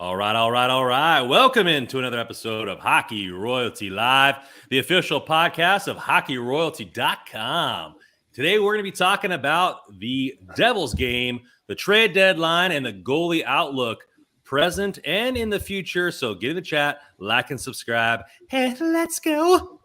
All right, all right, all right. Welcome into another episode of Hockey Royalty Live, the official podcast of hockeyroyalty.com. Today, we're going to be talking about the Devils game, the trade deadline, and the goalie outlook present and in the future. So get in the chat, like, and subscribe. Hey, let's go.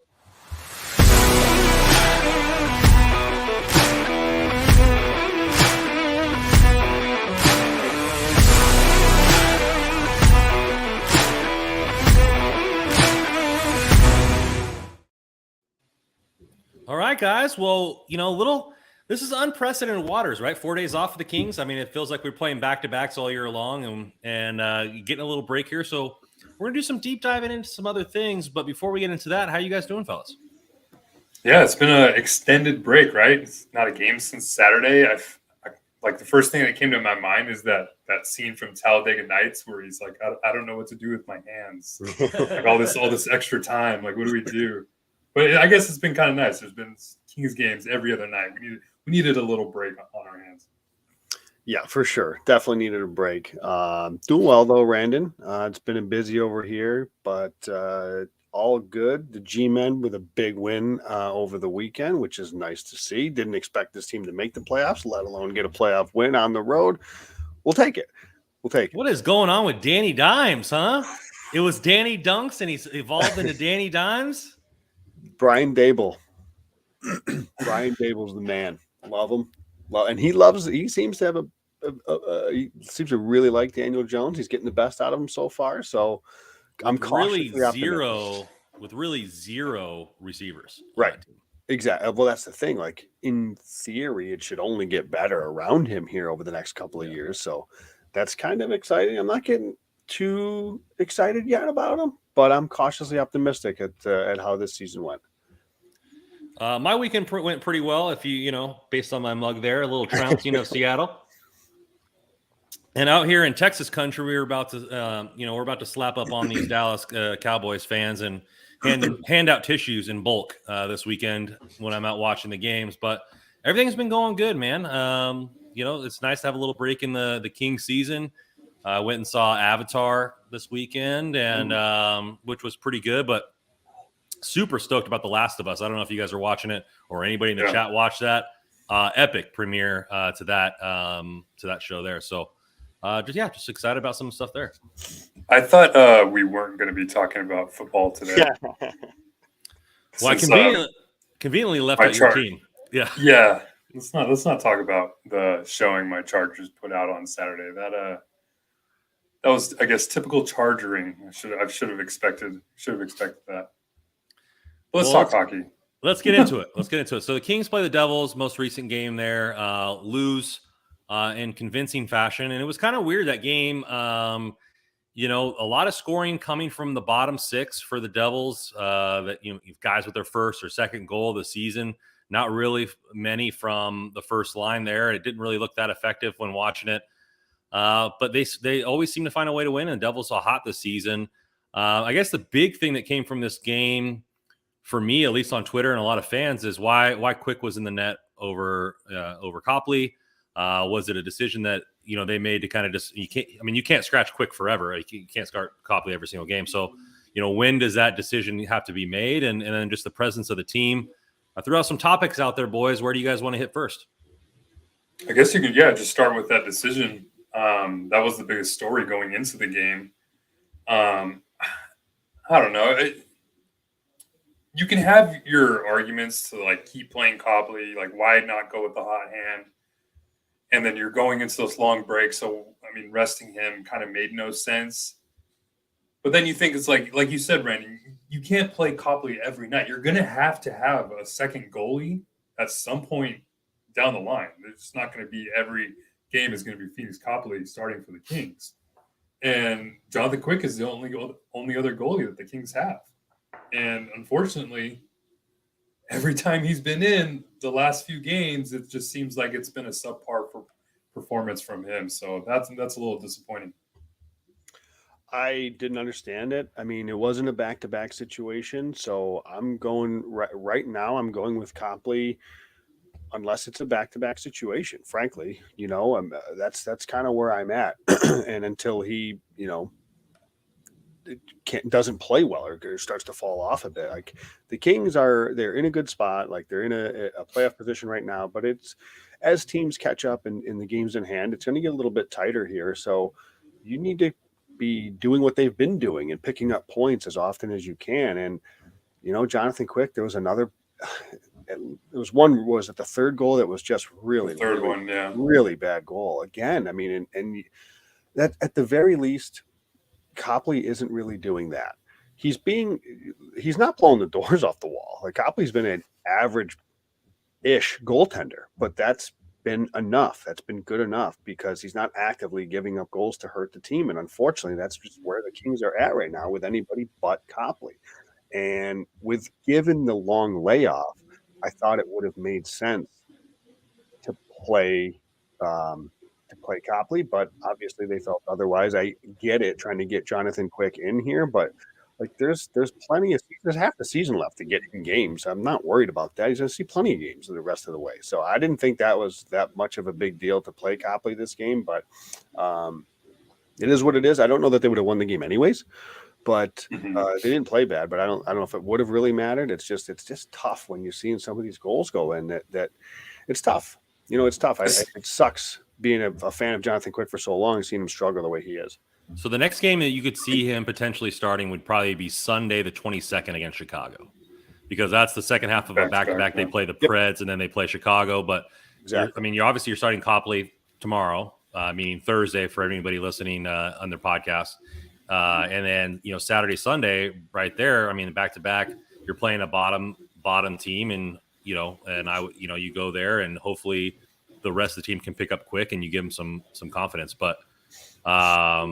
All right, guys. Well, this is unprecedented waters, right? 4 days off for the Kings. I mean, it feels like we're playing back-to-backs all year long and getting a little break here. So we're going to do some deep diving into some other things. But before we get into that, how you guys doing, fellas? Yeah, it's been an extended break, right? It's not a game since Saturday. Like the first thing that came to my mind is that scene from Talladega Nights where he's like, I don't know what to do with my hands. Like all this extra time. Like, what do we do? But I guess it's been kind of nice. There's been Kings games every other night. We needed a little break on our hands. Yeah, for sure. Definitely needed a break. Doing well, though, Randon. It's been busy over here, but all good. The G-Men with a big win over the weekend, which is nice to see. Didn't expect this team to make the playoffs, let alone get a playoff win on the road. We'll take it. What is going on with Danny Dimes, huh? It was Danny Dunks, and he's evolved into Danny Dimes? Brian Dable. Brian Dable's the man. Love him. And he seems to have he seems to really like Daniel Jones. He's getting the best out of him so far. So I'm cautiously optimistic. With really zero receivers. Right. Exactly. Well, that's the thing. Like, in theory, it should only get better around him here over the next couple of years. So that's kind of exciting. I'm not getting too excited yet about him, but I'm cautiously optimistic at how this season went. My weekend went pretty well. If based on my mug there, a little trouncing of Seattle. And out here in Texas country, we're about to slap up on these Dallas Cowboys fans and hand out tissues in bulk this weekend when I'm out watching the games. But everything's been going good, man. It's nice to have a little break in the King season. I went and saw Avatar this weekend, and which was pretty good, but super stoked about The Last of Us. I don't know if you guys are watching it or anybody in the chat watched that. Epic premiere to that show there. So just excited about some stuff there. I thought we weren't going to be talking about football today. Yeah. Well, I conveniently left out your team. Yeah. Yeah. Let's not talk about the showing my Chargers put out on Saturday. That was, I guess, typical Chargering. I should have expected that. Let's talk hockey. Let's get into it. So the Kings play the Devils, most recent game there, lose in convincing fashion. And it was kind of weird, that game. A lot of scoring coming from the bottom six for the Devils, guys with their first or second goal of the season. Not really many from the first line there. It didn't really look that effective when watching it. But they always seem to find a way to win, and the Devils are hot this season. I guess the big thing that came from this game, for me, at least on Twitter and a lot of fans, is why Quick was in the net over Copley. Was it a decision that they made to kind of you can't scratch Quick forever. You can't start Copley every single game. So when does that decision have to be made? And then just the presence of the team. I threw out some topics out there, boys. Where do you guys want to hit first? I guess you could just start with that decision. That was the biggest story going into the game. I don't know. You can have your arguments to keep playing Copley, why not go with the hot hand? And then you're going into those long breaks. So, resting him kind of made no sense. But then you think it's like you said, Brandon, you can't play Copley every night. You're going to have a second goalie at some point down the line. It's not going to be every game is going to be Phoenix Copley starting for the Kings. And Jonathan Quick is the only other goalie that the Kings have. And unfortunately, every time he's been in the last few games, it just seems like it's been a subpar performance from him. So that's a little disappointing. I didn't understand it. It wasn't a back-to-back situation. So I'm going right now. I'm going with Copley unless it's a back-to-back situation, frankly. That's kind of where I'm at. And until he, doesn't play well or starts to fall off a bit. Like the Kings they're in a good spot. Like they're in a playoff position right now, but it's as teams catch up in the games in hand, it's going to get a little bit tighter here. So you need to be doing what they've been doing and picking up points as often as you can. And, Jonathan Quick, there was another, was it the third goal that was just really, The third really, one, yeah. really bad goal again. I mean, and that at the very least, Copley isn't really doing that. He's not blowing the doors off the wall. Like Copley's been an average-ish goaltender, but that's been enough. That's been good enough because he's not actively giving up goals to hurt the team. And unfortunately, that's just where the Kings are at right now with anybody but Copley. And given the long layoff, I thought it would have made sense to play Copley, but obviously they felt otherwise. I get it, trying to get Jonathan Quick in here, but like there's half the season left to get in games. I'm not worried about that. He's going to see plenty of games the rest of the way. So I didn't think that was that much of a big deal to play Copley this game, but it is what it is. I don't know that they would have won the game anyways, but they didn't play bad. But I don't know if it would have really mattered. It's just tough when you're seeing some of these goals go in. That it's tough. It's tough. It sucks being a fan of Jonathan Quick for so long and seeing him struggle the way he is. So the next game that you could see him potentially starting would probably be Sunday, the 22nd against Chicago, because that's the second half of a back-to-back. They play the Preds and then they play Chicago. But exactly. You're starting Copley tomorrow, meaning Thursday for anybody listening on their podcast. And then, Saturday, Sunday right there. The back-to-back, you're playing a bottom team and, you go there and hopefully the rest of the team can pick up quick and you give them some confidence. But I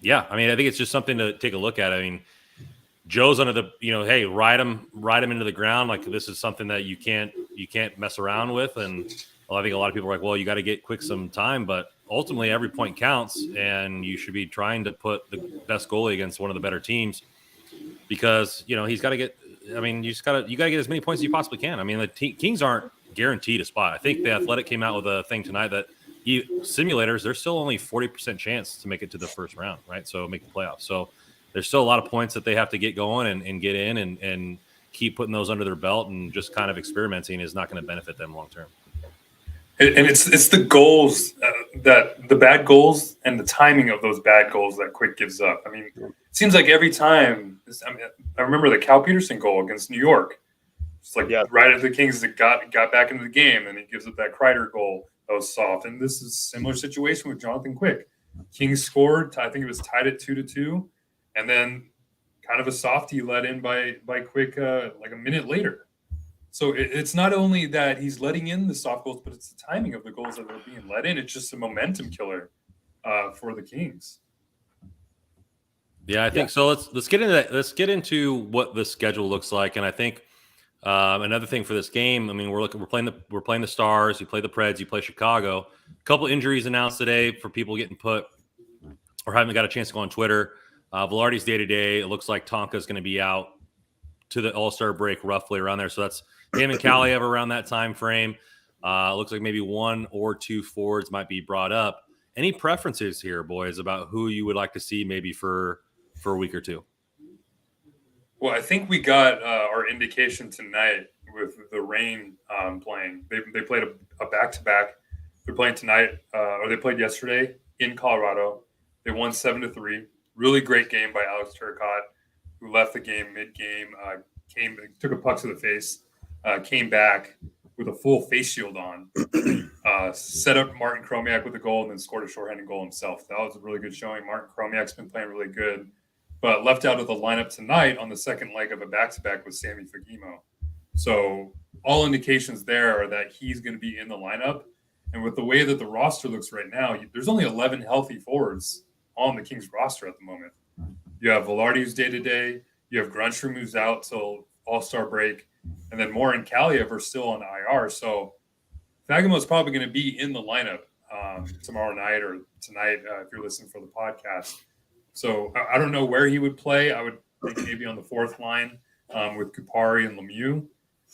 think it's just something to take a look at. Joe's under the, hey, ride him into the ground. Like this is something that you can't mess around with. And I think a lot of people are like, well, you got to get Quick some time, but ultimately every point counts and you should be trying to put the best goalie against one of the better teams because, he's got to get, you got to get as many points as you possibly can. The Kings aren't guaranteed a spot. I think the Athletic came out with a thing tonight that simulators, there's still only 40% chance to make it to the first round, right? So make the playoffs. So there's still a lot of points that they have to get going and get in and keep putting those under their belt, and just kind of experimenting is not going to benefit them long term. And it's the goals that the bad goals and the timing of those bad goals that Quick gives up. It seems like every time. I remember the Cal Peterson goal against New York. It's like right at the Kings that got back into the game, and he gives up that Kreider goal that was soft. And this is a similar situation with Jonathan Quick. Kings scored. I think it was tied at 2-2, and then kind of a softie let in by Quick like a minute later. So it's not only that he's letting in the soft goals, but it's the timing of the goals that are being let in. It's just a momentum killer for the Kings. Yeah, I think so. Let's get into that. Let's get into what the schedule looks like, and I think another thing for this game. We're playing the Stars. You play the Preds. You play Chicago. A couple injuries announced today for people getting put or haven't got a chance to go on Twitter. Velarde's day-to-day. It looks like Tonka's going to be out to the All-Star break, roughly around there. So that's him and Kaliev around that time frame. Looks like maybe one or two forwards might be brought up. Any preferences here, boys, about who you would like to see maybe for a week or two? Well, I think we got our indication tonight with the Reign playing. They played a back-to-back. They're playing tonight, or they played yesterday in Colorado. They won 7-3. Really great game by Alex Turcotte, who left the game mid-game, took a puck to the face, came back with a full face shield on, set up Martin Chromiak with a goal, and then scored a shorthanded goal himself. That was a really good showing. Martin Chromiak's been playing really good, but left out of the lineup tonight on the second leg of a back-to-back with Sammy Fagemo. So all indications there are that he's going to be in the lineup. And with the way that the roster looks right now, there's only 11 healthy forwards on the Kings roster at the moment. You have Velarde who's day-to-day. You have Grunstrom who's out till All-Star break. And then Moore and Kaliev are still on IR. So Fagemo's probably going to be in the lineup tomorrow night or tonight if you're listening for the podcast. So I don't know where he would play. I would think maybe on the fourth line with Kupari and Lemieux.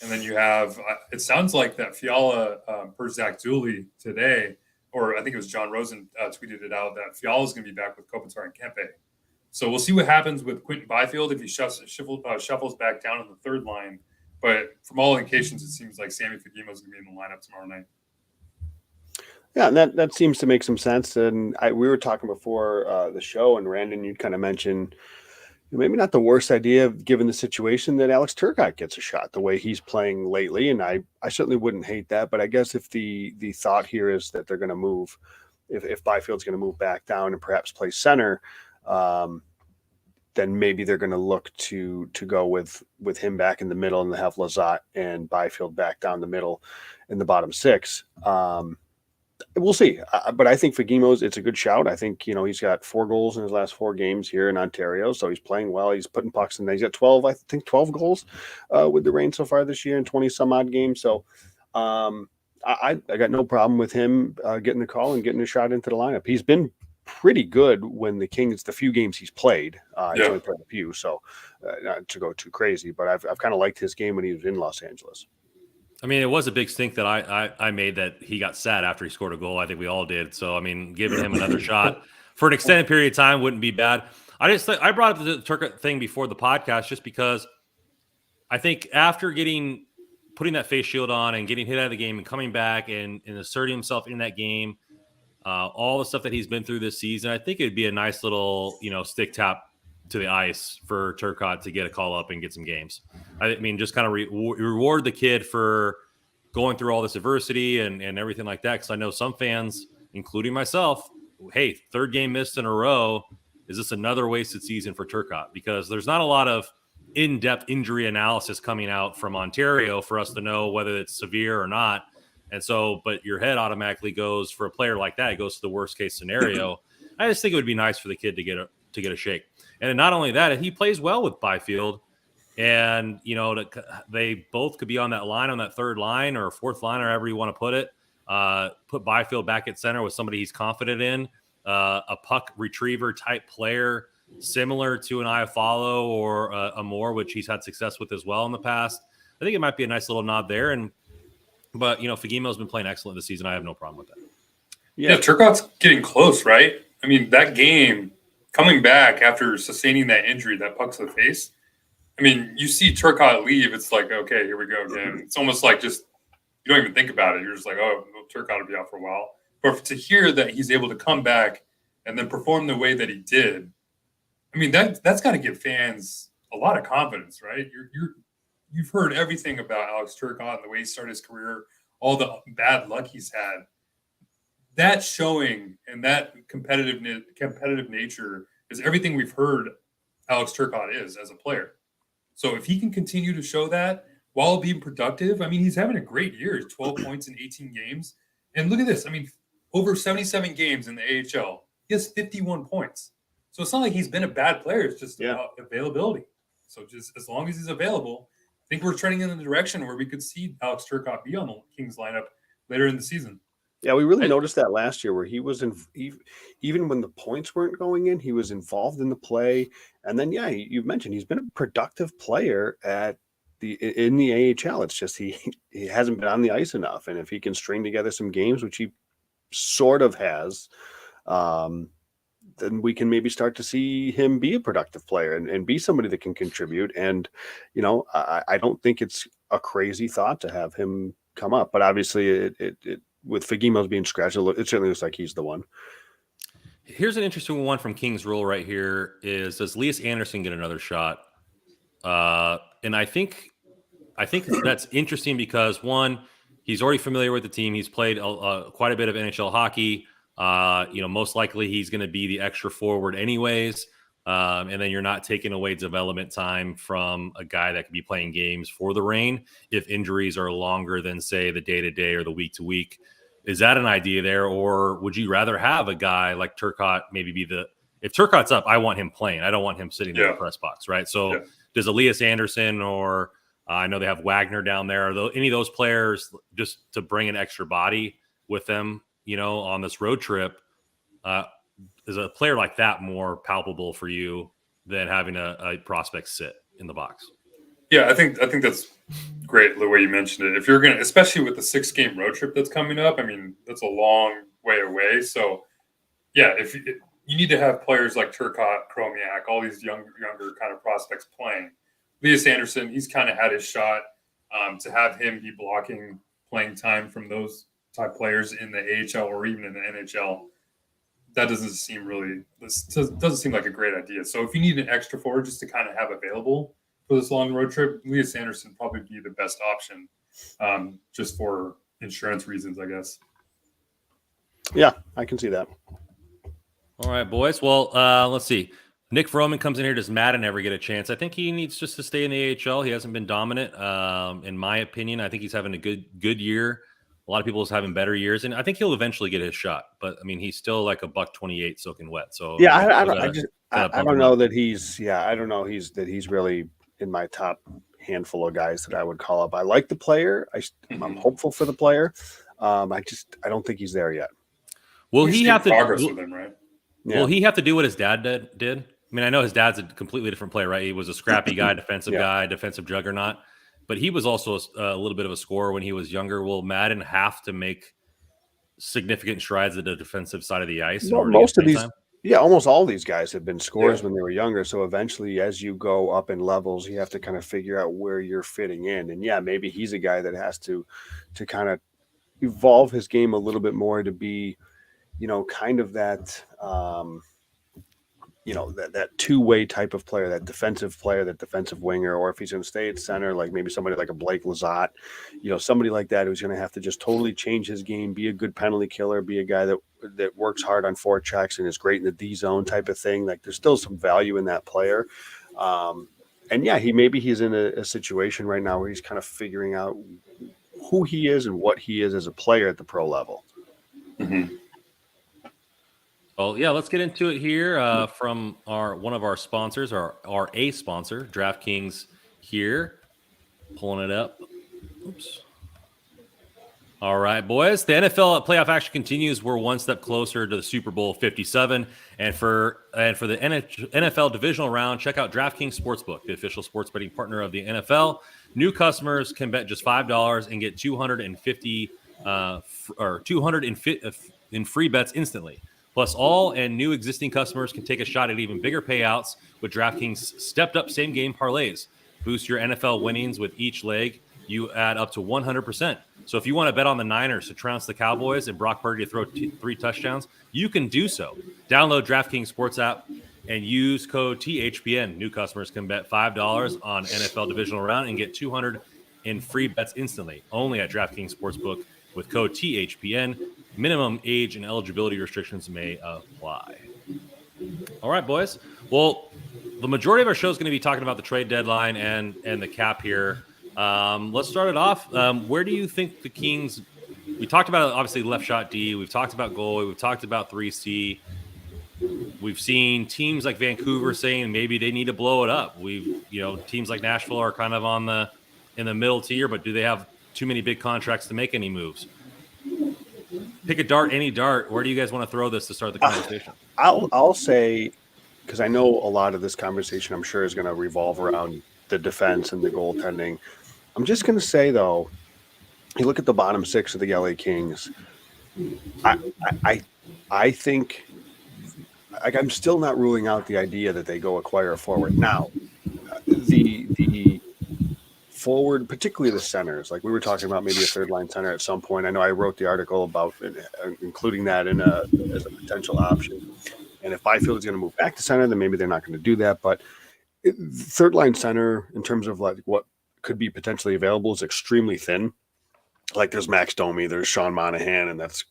And then you have, it sounds like that Fiala per Zach Dooley today, or I think it was John Rosen tweeted it out, that Fiala is going to be back with Kopitar and Kempe. So we'll see what happens with Quentin Byfield if he shuffles back down in the third line. But from all indications, it seems like Sammy Fagemo is going to be in the lineup tomorrow night. Yeah, and that seems to make some sense. And we were talking before the show, and Randon, you kind of mentioned maybe not the worst idea given the situation that Alex Turcotte gets a shot the way he's playing lately. And I certainly wouldn't hate that. But I guess if the thought here is that they're going to move, if Byfield's going to move back down and perhaps play center, then maybe they're going to look to go with him back in the middle and have Lizotte and Byfield back down the middle in the bottom six. We'll see. But I think Fagemo's, it's a good shout. I think, he's got 4 goals in his last 4 games here in Ontario. So he's playing well. He's putting pucks in there. He's got 12 goals with the Reign so far this year in 20 some odd games. So I got no problem with him getting the call and getting a shot into the lineup. He's been pretty good when the few games he's played. He's only played a few, so not to go too crazy, but I've kind of liked his game when he was in Los Angeles. I mean, it was a big stink that I made that he got sad after he scored a goal. I think we all did. So, I mean, giving him another shot for an extended period of time wouldn't be bad. I brought up the Turcotte thing before the podcast just because I think after putting that face shield on and getting hit out of the game and coming back and asserting himself in that game, all the stuff that he's been through this season, I think it'd be a nice little, stick tap to the ice for Turcotte to get a call up and get some games. I mean, just kind of reward the kid for going through all this adversity and everything like that. Because I know some fans, including myself, hey, 3rd game missed in a row. Is this another wasted season for Turcotte? Because there's not a lot of in-depth injury analysis coming out from Ontario for us to know whether it's severe or not. And so, but your head automatically goes for a player like that. It goes to the worst case scenario. I just think it would be nice for the kid to get a shake. And not only that, he plays well with Byfield, and they both could be on that line, on that 3rd line or 4th line, or however you want to put it. Put Byfield back at center with somebody he's confident in, a puck retriever type player, similar to an Iafallo or a Moore, which he's had success with as well in the past. I think it might be a nice little nod there. But Fagemo's been playing excellent this season. I have no problem with that. Yeah, Turcotte's getting close, right? I mean, that game coming back after sustaining that injury, that puck to the face. I mean, you see Turcotte leave, it's like, okay, here we go again. It's almost like just you don't even think about it. You're just like, oh, Turcotte will be out for a while. But to hear that he's able to come back and then perform the way that he did, I mean, that's got to give fans a lot of confidence, right? You've heard everything about Alex Turcotte and the way he started his career, all the bad luck he's had. That showing and that competitive nature is everything we've heard Alex Turcotte is as a player. So if he can continue to show that while being productive, I mean, he's having a great year. 12 points in 18 games. And look at this. I mean, over 77 games in the AHL, he has 51 points. So it's not like he's been a bad player. It's just about availability. So just as long as he's available, I think we're trending in the direction where we could see Alex Turcotte be on the Kings lineup later in the season. Yeah, we really noticed that last year where he was even when the points weren't going in, he was involved in the play. And then, you've mentioned he's been a productive player in the AHL. It's just he hasn't been on the ice enough. And if he can string together some games, which he sort of has, then we can maybe start to see him be a productive player and be somebody that can contribute. And, I don't think it's a crazy thought to have him come up. But obviously, it with Fagemo's being scratched, it certainly looks like he's the one. Here's an interesting one from King's Rule right here is, does Elias Anderson get another shot? And I think that's interesting because, one, he's already familiar with the team. He's played quite a bit of NHL hockey. Most likely he's going to be the extra forward anyways. And then you're not taking away development time from a guy that could be playing games for the Reign if injuries are longer than, say, the day-to-day or the week-to-week. Is that an idea there, or would you rather have a guy like Turcotte maybe be if Turcotte's up, I want him playing. I don't want him sitting in the press box, right? So does Elias Anderson or I know they have Wagner down there. Are any of those players just to bring an extra body with them, on this road trip? Is a player like that more palpable for you than having a prospect sit in the box? Yeah, I think that's great the way you mentioned it. If you're going to, especially with the 6-game road trip that's coming up, I mean, that's a long way away. So, yeah, if you need to have players like Turcotte, Chromiak, all these younger kind of prospects playing. Elias Anderson, he's kind of had his shot. To have him be blocking playing time from those type players in the AHL or even in the NHL, that doesn't seem like a great idea. So if you need an extra forward just to kind of have available for this long road trip, Elias Anderson probably be the best option, just for insurance reasons, I guess. Yeah, I can see that. All right, boys. Well, let's see. Nick Vroman comes in here. Does Madden ever get a chance? I think he needs just to stay in the AHL. He hasn't been dominant, in my opinion. I think he's having a good year. A lot of people is having better years, and I think he'll eventually get his shot. But I mean, he's still like a $128 soaking wet. So yeah, I don't know that he's. Yeah, I don't know he's really in my top handful of guys that I would call up. I like the player. I'm hopeful for the player. I don't think he's there yet. Will he have to progress with him, right? Yeah. Will he have to do what his dad did? I mean, I know his dad's a completely different player, right? He was a scrappy guy, defensive guy, defensive juggernaut, but he was also a little bit of a scorer when he was younger. Will Madden have to make significant strides at the defensive side of the ice? Well, most of these, almost all these guys have been scorers when they were younger. So eventually, as you go up in levels, you have to kind of figure out where you're fitting in. And maybe he's a guy that has to kind of evolve his game a little bit more to be, kind of that, that two-way type of player, that defensive player, that defensive winger, or if he's going to stay at center, like maybe somebody like a Blake Lizotte, somebody like that who's going to have to just totally change his game, be a good penalty killer, be a guy that works hard on forechecks and is great in the D zone type of thing. Like there's still some value in that player. He's in a situation right now where he's kind of figuring out who he is and what he is as a player at the pro level. Mm-hmm. Well, yeah, let's get into it here from one of our sponsors, our A sponsor, DraftKings here. Pulling it up. Oops. All right, boys. The NFL playoff action continues. We're one step closer to the Super Bowl 57. And for the NFL divisional round, check out DraftKings Sportsbook, the official sports betting partner of the NFL. New customers can bet just $5 and get $250 in free bets instantly. Plus, all and new existing customers can take a shot at even bigger payouts with DraftKings stepped-up same-game parlays. Boost your NFL winnings with each leg. You add up to 100%. So if you want to bet on the Niners to trounce the Cowboys and Brock Purdy to throw 3 touchdowns, you can do so. Download DraftKings Sports app and use code THPN. New customers can bet $5 on NFL divisional round and get $200 in free bets instantly. Only at DraftKings Sportsbook with code THPN. Minimum age and eligibility restrictions may apply. All right, boys. Well, the majority of our show is going to be talking about the trade deadline and the cap here. Let's start it off. Where do you think the Kings? We talked about obviously left shot D. We've talked about goalie. We've talked about 3C. We've seen teams like Vancouver saying maybe they need to blow it up. Teams like Nashville are kind of in the middle tier, but do they have too many big contracts to make any moves? Pick a dart, any dart. Where do you guys want to throw this to start the conversation? I'll say, because I know a lot of this conversation, I'm sure, is going to revolve around the defense and the goaltending. I'm just going to say, though, you look at the bottom 6 of the LA Kings. I think, like, I'm still not ruling out the idea that they go acquire a forward. Now, the forward, particularly the centers, like we were talking about maybe a third line center at some point. I know I wrote the article about including that as a potential option. And if Byfield is going to move back to center, then maybe they're not going to do that. But third line center, in terms of like what could be potentially available, is extremely thin. Like there's Max Domi, there's Sean Monahan, and that's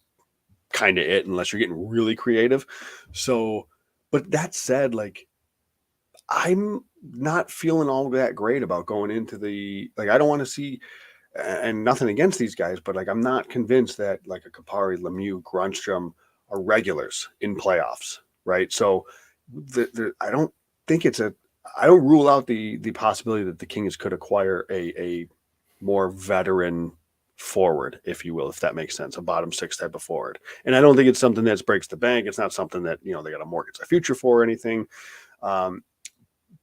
kind of it, unless you're getting really creative. So, but that said, like, I'm not feeling all that great about going into I don't want to see, and nothing against these guys, but like, I'm not convinced that like a Kapari, Lemieux, Grunstrom are regulars in playoffs. Right. So I don't think I don't rule out the possibility that the Kings could acquire a more veteran forward, if you will, if that makes sense, a bottom 6 type of forward. And I don't think it's something that breaks the bank. It's not something that, they got to mortgage their future for or anything.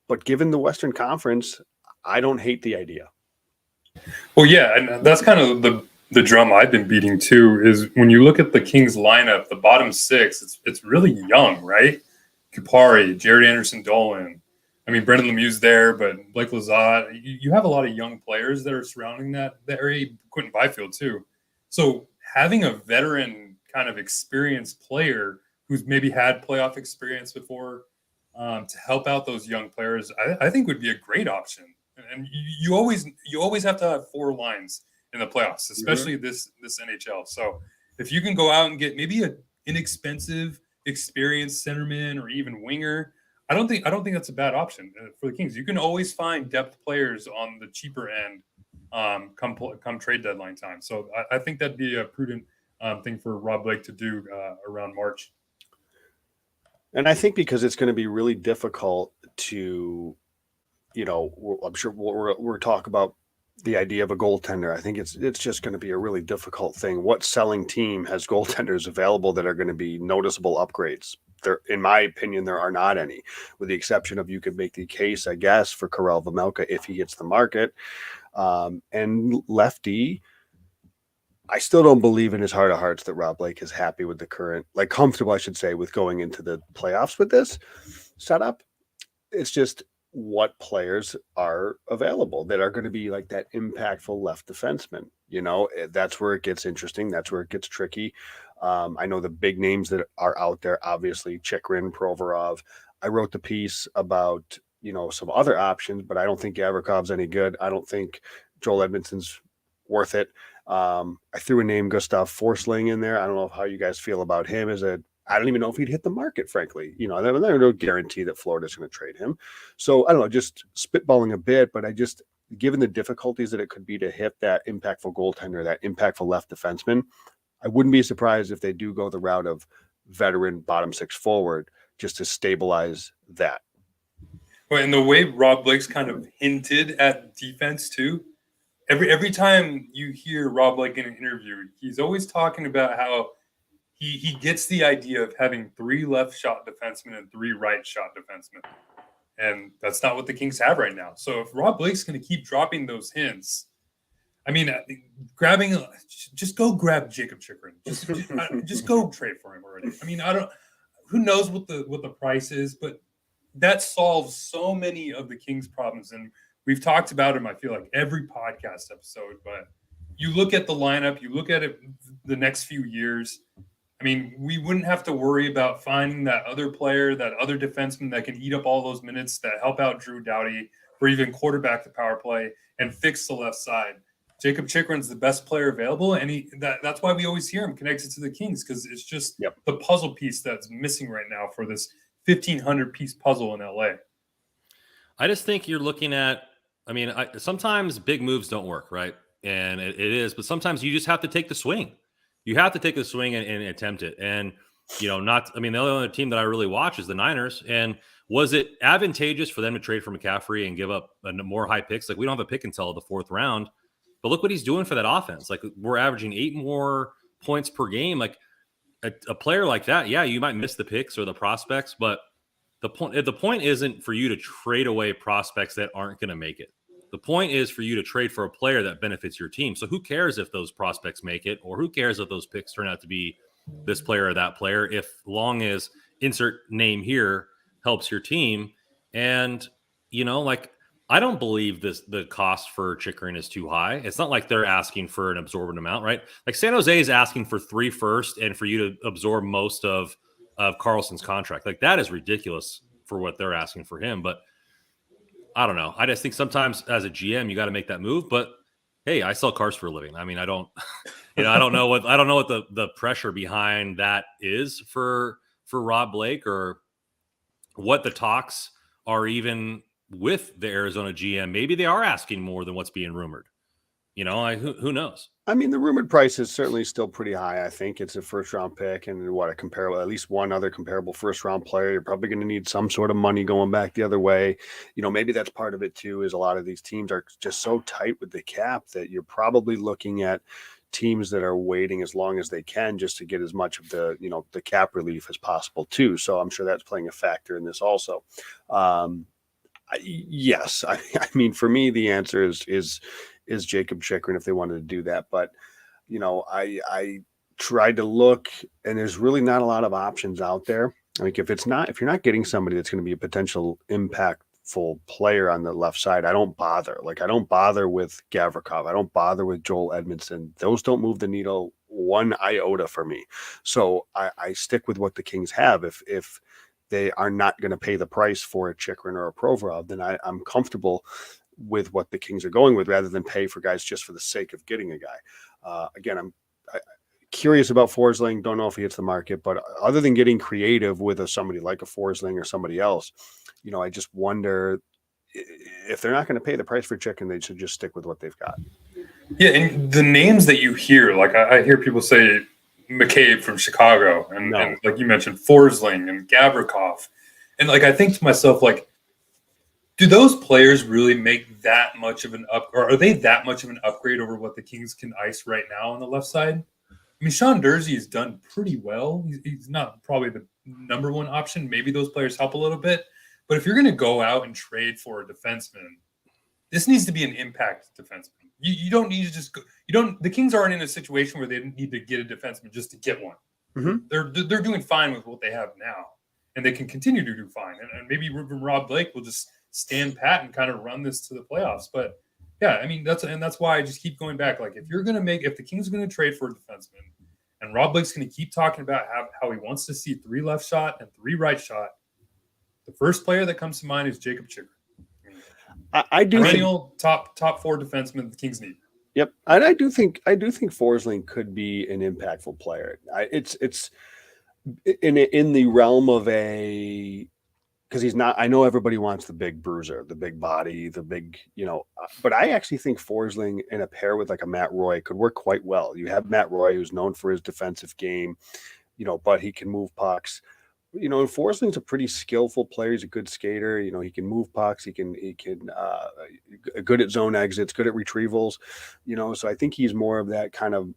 But given the Western Conference, I don't hate the idea. Well, yeah, and that's kind of the drum I've been beating too is when you look at the Kings lineup, the bottom six, it's really young, right? Kupari, Jared Anderson-Dolan. I mean, Brendan Lemieux's there, but Blake Lizotte. You have a lot of young players that are surrounding that area. Quentin Byfield too. So having a veteran kind of experienced player who's maybe had playoff experience before to help out those young players, I think would be a great option. And you always have to have four lines in the playoffs, especially this NHL. So if you can go out and get maybe an inexpensive, experienced centerman or even winger, I don't think that's a bad option for the Kings. You can always find depth players on the cheaper end come trade deadline time. So I think that'd be a prudent thing for Rob Blake to do around March. And I think because it's going to be really difficult to, I'm sure we're talking about the idea of a goaltender. I think it's just going to be a really difficult thing. What selling team has goaltenders available that are going to be noticeable upgrades? There, in my opinion, there are not any, with the exception of you could make the case, I guess, for Karel Vejmelka if he hits the market. And lefty, I still don't believe in his heart of hearts that Rob Blake is happy with the current, comfortable, I should say, with going into the playoffs with this setup. It's just what players are available that are going to be like that impactful left defenseman. That's where it gets interesting. That's where it gets tricky. I know the big names that are out there, obviously Chychrun, Provorov. I wrote the piece about, some other options, but I don't think Gavrikov's any good. I don't think Joel Edmondson's worth it. I threw a name, Gustav Forsling, in there. I don't know how you guys feel about him I don't even know if he'd hit the market, frankly. There's no guarantee that Florida's going to trade him. So I don't know, just spitballing a bit, but given the difficulties that it could be to hit that impactful goaltender, that impactful left defenseman, I wouldn't be surprised if they do go the route of veteran bottom six forward just to stabilize that. Well, and the way Rob Blake's kind of hinted at defense too, every time you hear Rob Blake in an interview, he's always talking about how he gets the idea of having 3 left shot defensemen and 3 right shot defensemen. And that's not what the Kings have right now. So if Rob Blake's going to keep dropping those hints, I mean, just go grab Jacob Chychrun. Just go trade for him already. I mean, who knows what the price is, but that solves so many of the Kings' problems. And we've talked about him, I feel like, every podcast episode. But you look at the lineup, you look at it the next few years. I mean, we wouldn't have to worry about finding that other player, that other defenseman that can eat up all those minutes, that help out Drew Doughty, or even quarterback the power play and fix the left side. Jacob Chychrun's the best player available, and that's why we always hear him connected to the Kings, because it's just the puzzle piece that's missing right now for this 1,500-piece puzzle in LA. I just think you're looking at, sometimes big moves don't work, right? And it is, but sometimes you just have to take the swing. You have to take the swing and attempt it. And, the only other team that I really watch is the Niners. And was it advantageous for them to trade for McCaffrey and give up more high picks? We don't have a pick until the 4th round. But look what he's doing for that offense. We're averaging 8 more points per game. A player like that, yeah, you might miss the picks or the prospects, but the point isn't for you to trade away prospects that aren't going to make it. The point is for you to trade for a player that benefits your team. So who cares if those prospects make it, or who cares if those picks turn out to be this player or that player, if long as insert name here helps your team. And, I don't believe the cost for Chychrun is too high. It's not like they're asking for an absorbent amount, right? San Jose is asking for 3 first and for you to absorb most of Carlson's contract. That is ridiculous for what they're asking for him. But I don't know. I just think sometimes as a GM, you got to make that move. But hey, I sell cars for a living. I don't, I don't know what the pressure behind that is for Rob Blake, or what the talks are even with the Arizona GM. Maybe they are asking more than what's being rumored. Who knows? The rumored price is certainly still pretty high. I think it's a 1st-round pick and at least one other comparable 1st-round player. You're probably going to need some sort of money going back the other way. Maybe that's part of it too, is a lot of these teams are just so tight with the cap that you're probably looking at teams that are waiting as long as they can just to get as much of the, the cap relief as possible too. So I'm sure that's playing a factor in this also. Yes. For me, the answer is Jacob Chychrun if they wanted to do that. But I tried to look, and there's really not a lot of options out there. Like if you're not getting somebody that's going to be a potential impactful player on the left side, I don't bother. Like I don't bother with Gavrikov. I don't bother with Joel Edmondson. Those don't move the needle one iota for me. So I stick with what the Kings have. If they are not going to pay the price for a Chikrin or a Provorov, then I'm comfortable with what the Kings are going with rather than pay for guys just for the sake of getting a guy. Again, I'm curious about Forsling. Don't know if he hits the market, but other than getting creative with somebody like a Forsling or somebody else, I just wonder if they're not going to pay the price for Chicken, they should just stick with what they've got. Yeah, and the names that you hear, like I hear people say McCabe from Chicago, and like you mentioned, Forsling and Gavrikov. And like I think to myself, like, do those players really make that much of an or are they that much of an upgrade over what the Kings can ice right now on the left side? I mean, Sean Durzi has done pretty well. He's not probably the number one option. Maybe those players help a little bit. But if you're going to go out and trade for a defenseman, this needs to be an impact defenseman. You don't need to just go. The Kings aren't in a situation where they need to get a defenseman just to get one. Mm-hmm. They're doing fine with what they have now, and they can continue to do fine. And maybe Rob Blake will just stand pat and kind of run this to the playoffs. But yeah, I mean that's why I just keep going back. Like if the Kings are going to trade for a defenseman, and Rob Blake's going to keep talking about how he wants to see 3 left shot and 3 right shot, the first player that comes to mind is Jacob Chikrin. I do perennial top 4 defenseman the Kings need. Yep, and I do think Forsling could be an impactful player. It's in the realm of because he's not. I know everybody wants the big bruiser, the big body, the big but I actually think Forsling in a pair with like a Matt Roy could work quite well. You have Matt Roy, who's known for his defensive game, but he can move pucks. And Forsling's a pretty skillful player. He's a good skater. He can move pucks. He can good at zone exits, good at retrievals. So I think he's more of that kind of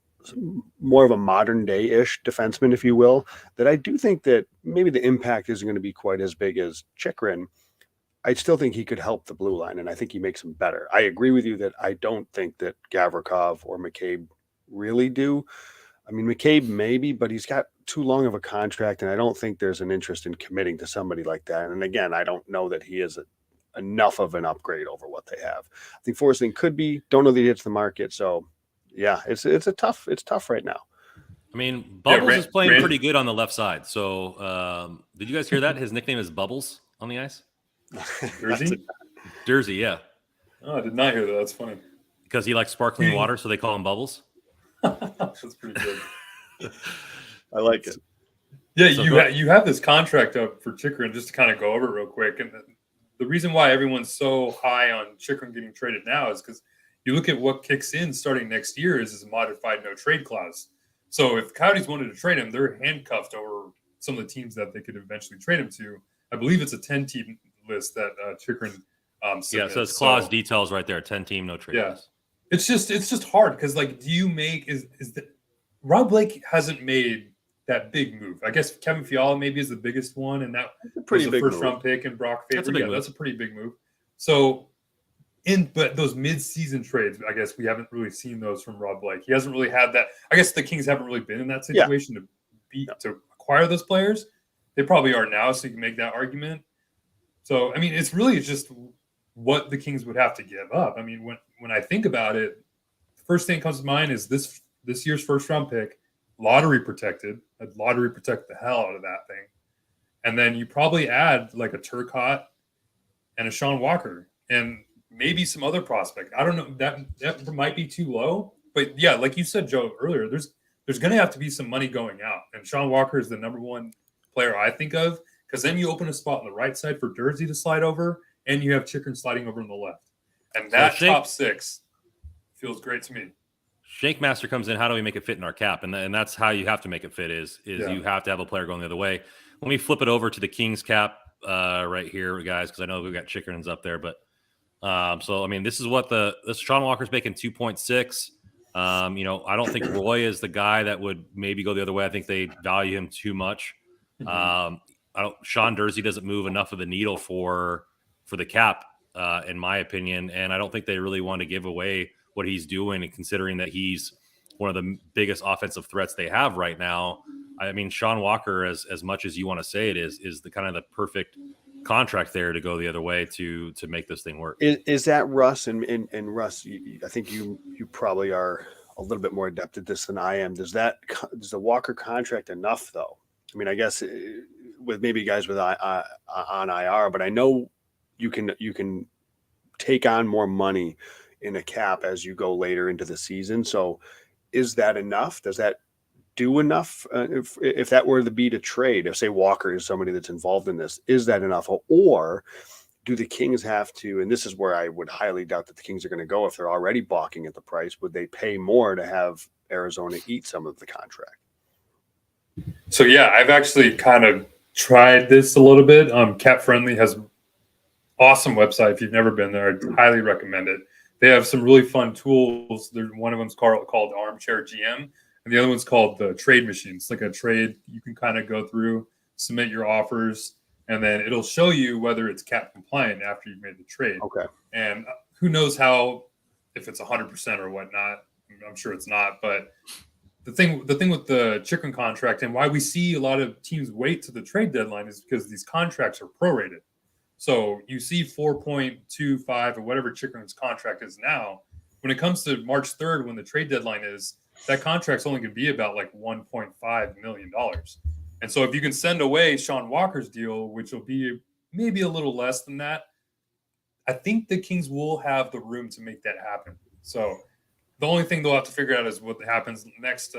more of a modern day-ish defenseman, if you will. That I do think that maybe the impact isn't going to be quite as big as Chikrin. I still think he could help the blue line, and I think he makes them better. I agree with you that I don't think that Gavrikov or McCabe really do. I mean, McCabe maybe, but he's got too long of a contract, and I don't think there's an interest in committing to somebody like that. And again, I don't know that he is enough of an upgrade over what they have. I think Forsling could be. Don't know that he hits the market. So, yeah, it's tough right now. I mean, Bubbles is playing pretty good on the left side. So, did you guys hear that? His nickname is Bubbles on the ice. Durzi, yeah. Oh, I did not hear that. That's funny. Because he likes sparkling water, so they call him Bubbles. That's pretty good. I like it. Yeah, so you have this contract up for Chikrin, just to kind of go over it real quick. And the reason why everyone's so high on Chikrin getting traded now is because you look at what kicks in starting next year is a modified no trade clause. So if Coyotes wanted to trade him, they're handcuffed over some of the teams that they could eventually trade him to. I believe it's a 10-team list that Chikrin submits. Yeah, so it's clause details right there, 10-team no trade. Yeah. It's just hard because like, do you make is that Rob Blake hasn't made that big move? I guess Kevin Fiala maybe is the biggest one, and that was the first round pick and Brock Faber. That's a pretty big move. So, but those mid-season trades, I guess we haven't really seen those from Rob Blake. He hasn't really had that. I guess the Kings haven't really been in that situation to acquire those players. They probably are now, so you can make that argument. So, I mean, it's really just what the Kings would have to give up. I mean, when I think about it, the first thing that comes to mind is this year's first round pick, lottery protected. I'd lottery protect the hell out of that thing. And then you probably add like a Turcotte and a Sean Walker and maybe some other prospect. I don't know. That might be too low. But yeah, like you said, Joe, earlier, there's going to have to be some money going out. And Sean Walker is the number one player I think of, because then you open a spot on the right side for Durzi to slide over, and you have Chikrin sliding over on the left. And that top 6 feels great to me. Shank Master comes in. How do we make it fit in our cap? And that's how you have to make it fit is you have to have a player going the other way. Let me flip it over to the Kings cap right here, guys, because I know we've got Chikrin's up there. But so, I mean, this is what this Sean Walker's making 2.6. I don't think Roy is the guy that would maybe go the other way. I think they value him too much. Sean Durzi doesn't move enough of the needle for the cap, in my opinion. And I don't think they really want to give away what he's doing, and considering that he's one of the biggest offensive threats they have right now. I mean, Sean Walker, as much as you want to say it is the kind of the perfect contract there to go the other way to make this thing work. Is that Russ? And Russ, I think you probably are a little bit more adept at this than I am. Does the Walker contract enough though? I mean, I guess with maybe guys with on IR, but I know you can take on more money in a cap as you go later into the season. So is that enough? Does that do enough? If that were to be to trade, if say Walker is somebody that's involved in this, is that enough? Or do the Kings have to, and this is where I would highly doubt that the Kings are going to go if they're already balking at the price, would they pay more to have Arizona eat some of the contract? So yeah, I've actually kind of tried this a little bit. Cap Friendly has an awesome website. If you've never been there, I'd highly recommend it. They have some really fun tools. One of them's called Armchair GM, and the other one's called the Trade Machine. It's like a trade you can kind of go through, submit your offers, and then it'll show you whether it's cap compliant after you've made the trade. Okay. And who knows if it's 100% or whatnot. I'm sure it's not, but the thing with the Chikrin contract and why we see a lot of teams wait to the trade deadline is because these contracts are prorated. So you see 4.25 or whatever Chikrin's contract is now. When it comes to March 3rd, when the trade deadline is, that contract's only going to be about like $1.5 million. And so if you can send away Sean Walker's deal, which will be maybe a little less than that, I think the Kings will have the room to make that happen. So the only thing they'll have to figure out is what happens next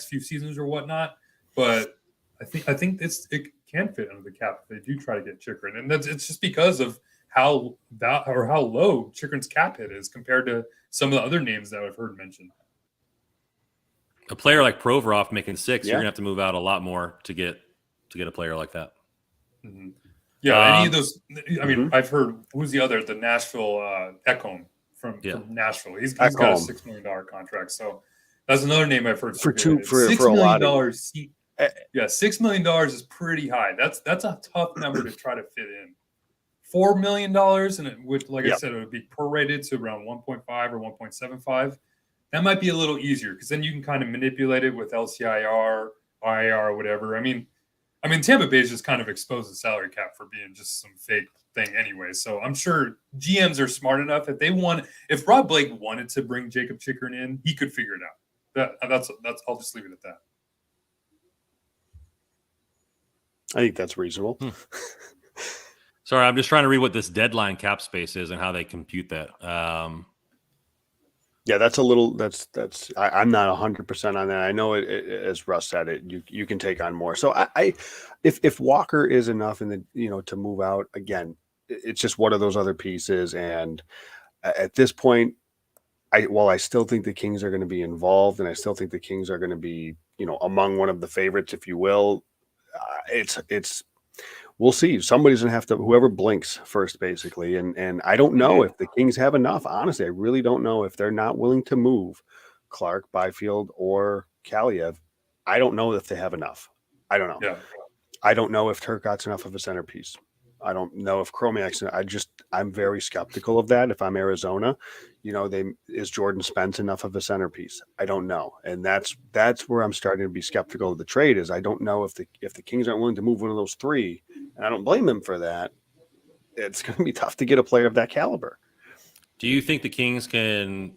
few seasons or whatnot. But I think it can fit under the cap if they do try to get Chikrin, and it's just because of how low Chikrin's cap hit is compared to some of the other names that I've heard mentioned. A player like Provorov making $6, Yeah. you're gonna have to move out a lot more to get a player like that. Mm-hmm. Yeah, any of those. I mean, Mm-hmm. I've heard who's the other, the Nashville Ekholm from Nashville. He's got a $6 million contract, so that's another name I've heard for $6 a lot million. Yeah, $6 million is pretty high. That's a tough number to try to fit in. $4 million, and it would, like I said, it would be prorated to around 1.5 or 1.75. That might be a little easier because then you can kind of manipulate it with LCIR, IR, or whatever. I mean, Tampa Bay's just kind of exposed the salary cap for being just some fake thing anyway. So I'm sure GMs are smart enough. If Rob Blake wanted to bring Jacob Chikrin in, he could figure it out. That's. I'll just leave it at that. I think that's reasonable. Sorry, I'm just trying to read what this deadline cap space is and how they compute that. Yeah, that's a little. I'm not 100% on that. I know it, as Russ said, you can take on more. So if Walker is enough in the to move out again, it's just what are those other pieces? And at this point, I still think the Kings are going to be involved, and I still think the Kings are going to be among one of the favorites, if you will. It's we'll see. Somebody's gonna have to, whoever blinks first, basically. And I don't know if the Kings have enough. Honestly, I really don't know if they're not willing to move Clark, Byfield, or Kaliev. I don't know if they have enough. I don't know. Yeah. I don't know if Turcotte's enough of a centerpiece. I don't know if Chromiak's. I'm very skeptical of that. If I'm Arizona, is Jordan Spence enough of a centerpiece? I don't know, and that's where I'm starting to be skeptical of the trade. Is I don't know if the Kings aren't willing to move one of those three, and I don't blame them for that. It's going to be tough to get a player of that caliber. Do you think the Kings can,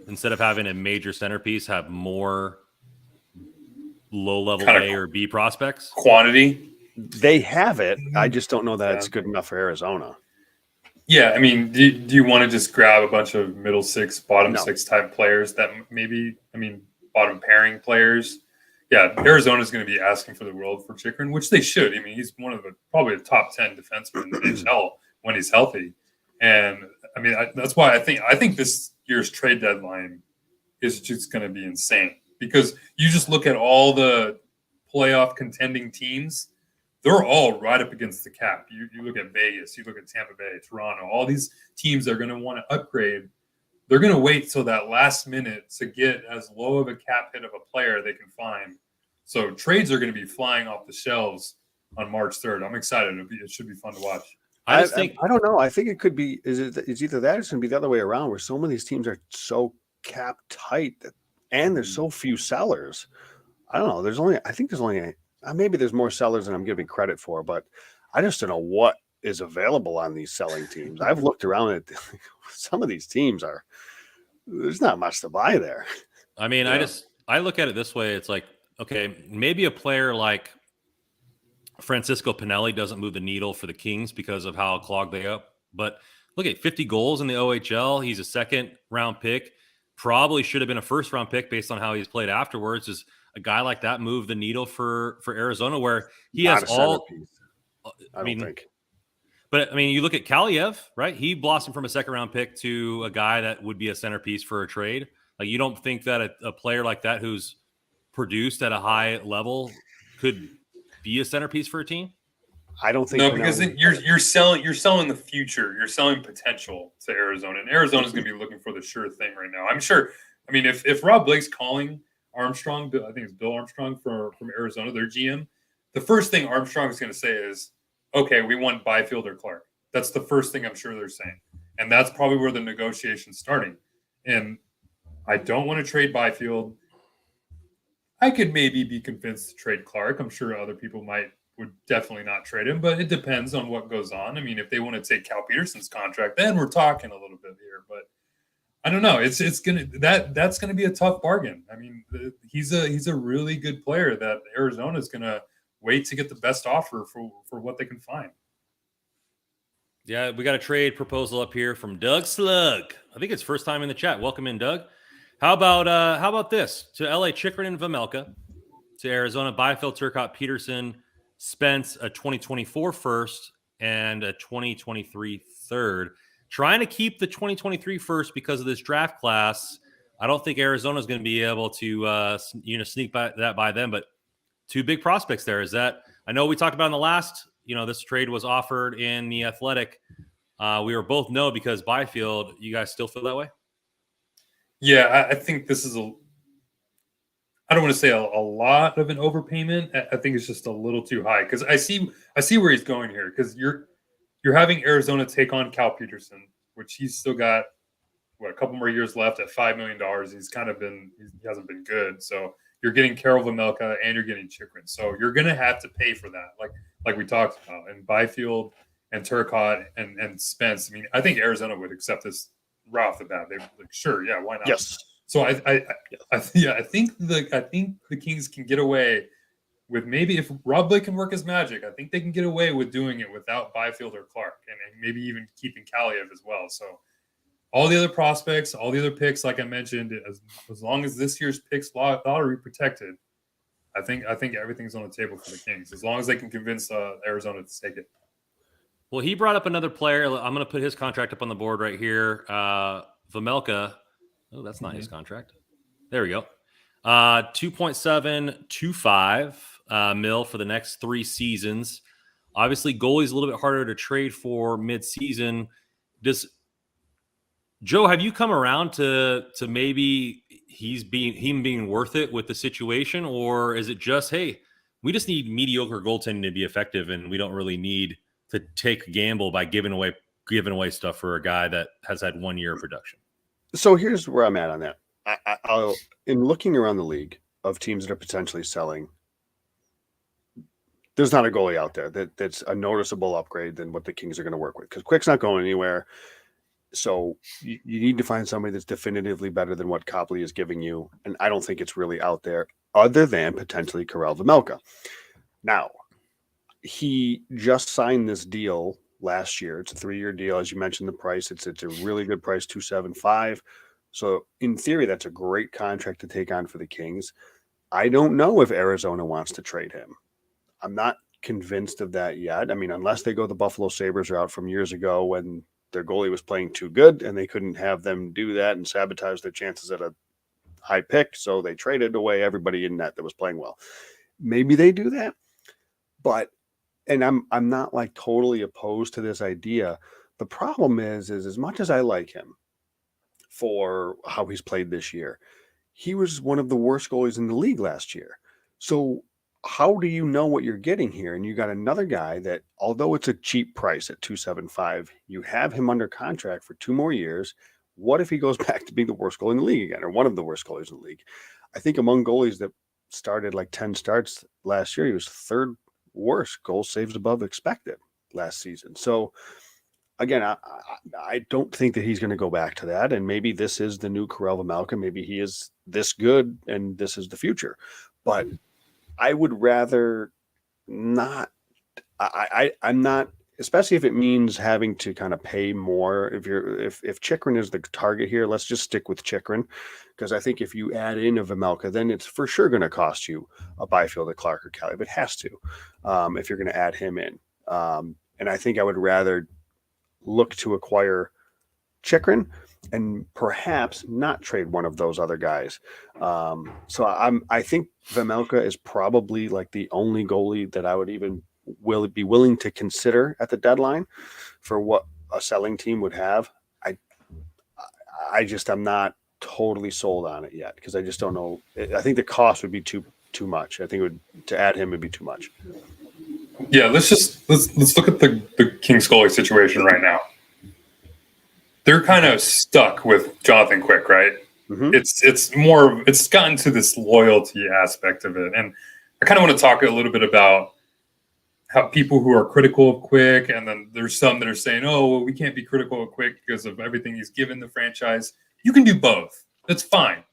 instead of having a major centerpiece, have more low-level kind of A or B prospects? Quantity. They have it. I just don't know that it's good enough for Arizona. Yeah, I mean, do you want to just grab a bunch of middle six, bottom No. six type players that maybe, bottom pairing players? Yeah, Arizona's going to be asking for the world for Chikrin, which they should. I mean, he's one of probably the top 10 defensemen in the NHL when he's healthy. And that's why I think this year's trade deadline is just going to be insane, because you just look at all the playoff contending teams. They're all right up against the cap. You look at Vegas, you look at Tampa Bay, Toronto, all these teams that are going to want to upgrade. They're going to wait till that last minute to get as low of a cap hit of a player they can find. So trades are going to be flying off the shelves on March 3rd. I'm excited. It should be fun to watch. I don't know. I think it could be. It's either that or it's going to be the other way around, where some of these teams are so cap tight that and there's so few sellers. I don't know. I think there's only maybe there's more sellers than I'm giving credit for, but I just don't know what is available on these selling teams. I've looked around at some of these teams there's not much to buy there. I mean, Yeah. I look at it this way. It's like, okay, maybe a player like Francisco Pinelli doesn't move the needle for the Kings because of how clogged they up. But look at 50 goals in the OHL. He's a second round pick. Probably should have been a first round pick based on how he's played afterwards. Is a guy like that move the needle for Arizona, where he Not has a all? centerpiece, I I mean, don't think. but I mean, you look at Kaliev, right? He blossomed from a second round pick to a guy that would be a centerpiece for a trade. Like, you don't think that a player like that who's produced at a high level could be a centerpiece for a team? I don't think No, because then you're selling the future. You're selling potential to Arizona, and Arizona's going to be looking for the sure thing right now. I'm sure. I mean, if Rob Blake's calling Armstrong, I think it's Bill Armstrong from Arizona, their GM, the first thing Armstrong is going to say is, "Okay, we want Byfield or Clark." That's the first thing I'm sure they're saying, and that's probably where the negotiation's starting. And I don't want to trade Byfield. I could maybe be convinced to trade Clark. I'm sure other people would definitely not trade him, but it depends on what goes on. I mean, if they want to take Cal Peterson's contract, then we're talking a little bit here. But I don't know. That's gonna be a tough bargain. I mean, he's a really good player that Arizona is gonna wait to get the best offer for what they can find. Yeah, we got a trade proposal up here from Doug Slug. I think it's first time in the chat. Welcome in, Doug. How about this? To LA, Chikrin and Vejmelka. To Arizona, Byfield, Turcotte, Peterson, Spence, a 2024 first and a 2023 third. Trying to keep the 2023 first because of this draft class. I don't think Arizona is going to be able to sneak by them, but two big prospects there. Is that, I know we talked about in the last, this trade was offered in the Athletic. We were both no because Byfield. You guys still feel that way? Yeah, I think this is I don't want to say a lot of an overpayment. I think it's just a little too high because I see where he's going here, because you're having Arizona take on Cal Peterson, which he's still got a couple more years left at $5 million. He hasn't been good. So you're getting Karel Vejmelka and you're getting Chikrin. So you're gonna have to pay for that, like we talked about. And Byfield and Turcotte and Spence. I mean, I think Arizona would accept this right off the bat. They're like, sure, yeah, why not? Yes. So I think the Kings can get away with, maybe if Rob Blake can work his magic, I think they can get away with doing it without Byfield or Clark, and maybe even keeping Kaliev as well. So all the other prospects, all the other picks, like I mentioned, as long as this year's picks lottery protected, I think everything's on the table for the Kings, as long as they can convince Arizona to take it. Well, he brought up another player. I'm going to put his contract up on the board right here. Vejmelka. Oh, that's not his contract. There we go. 2.725 mil for the next 3 seasons. Obviously, goalie's a little bit harder to trade for mid-season. Joe, have you come around to maybe him being worth it with the situation, or is it just, hey, we just need mediocre goaltending to be effective, and we don't really need to take a gamble by giving away stuff for a guy that has had 1 year of production? So here's where I'm at on that. I'll in looking around the league of teams that are potentially selling, there's not a goalie out there that's a noticeable upgrade than what the Kings are going to work with, because Quick's not going anywhere. So you need to find somebody that's definitively better than what Copley is giving you, and I don't think it's really out there other than potentially Karel Vejmelka. Now, he just signed this deal last year. It's a 3-year deal, as you mentioned. The price, it's a really good price, $275. So in theory, that's a great contract to take on for the Kings. I don't know if Arizona wants to trade him. I'm not convinced of that yet. I mean, unless they go the Buffalo Sabres route from years ago when their goalie was playing too good and they couldn't have them do that and sabotage their chances at a high pick. So they traded away everybody in net that was playing well. Maybe they do that, but and I'm not like totally opposed to this idea. The problem is as much as I like him for how he's played this year, he was one of the worst goalies in the league last year. So how do you know what you're getting here? And you got another guy that, although it's a cheap price at $275, you have him under contract for 2 more years What if he goes back to being the worst goalie in the league again, or one of the worst goalies in the league? I think among goalies that started like 10 starts last year, he was third worst goal saves above expected last season. So again, I don't think that he's going to go back to that. And maybe this is the new Karel Vejmelka. Maybe he is this good and this is the future. But I would rather not. I'm not, especially if it means having to kind of pay more. If Chychrun is the target here, let's just stick with Chychrun, because I think if you add in a Vejmelka, then it's for sure going to cost you a Byfield, a Clark, or Kelly. It has to, if you're going to add him in. And I think I would rather look to acquire Chychrun and perhaps not trade one of those other guys. So I think Vejmelka is probably like the only goalie that I would even be willing to consider at the deadline for what a selling team would have. I'm not totally sold on it yet, because I just don't know. I think the cost would be too much. I think to add him would be too much. Yeah, let's look at the Kings goalie situation right now. They're kind of stuck with Jonathan Quick, right? Mm-hmm. It's gotten to this loyalty aspect of it, and I kind of want to talk a little bit about how people who are critical of Quick, and then there's some that are saying, "Oh, well, we can't be critical of Quick because of everything he's given the franchise." You can do both. That's fine.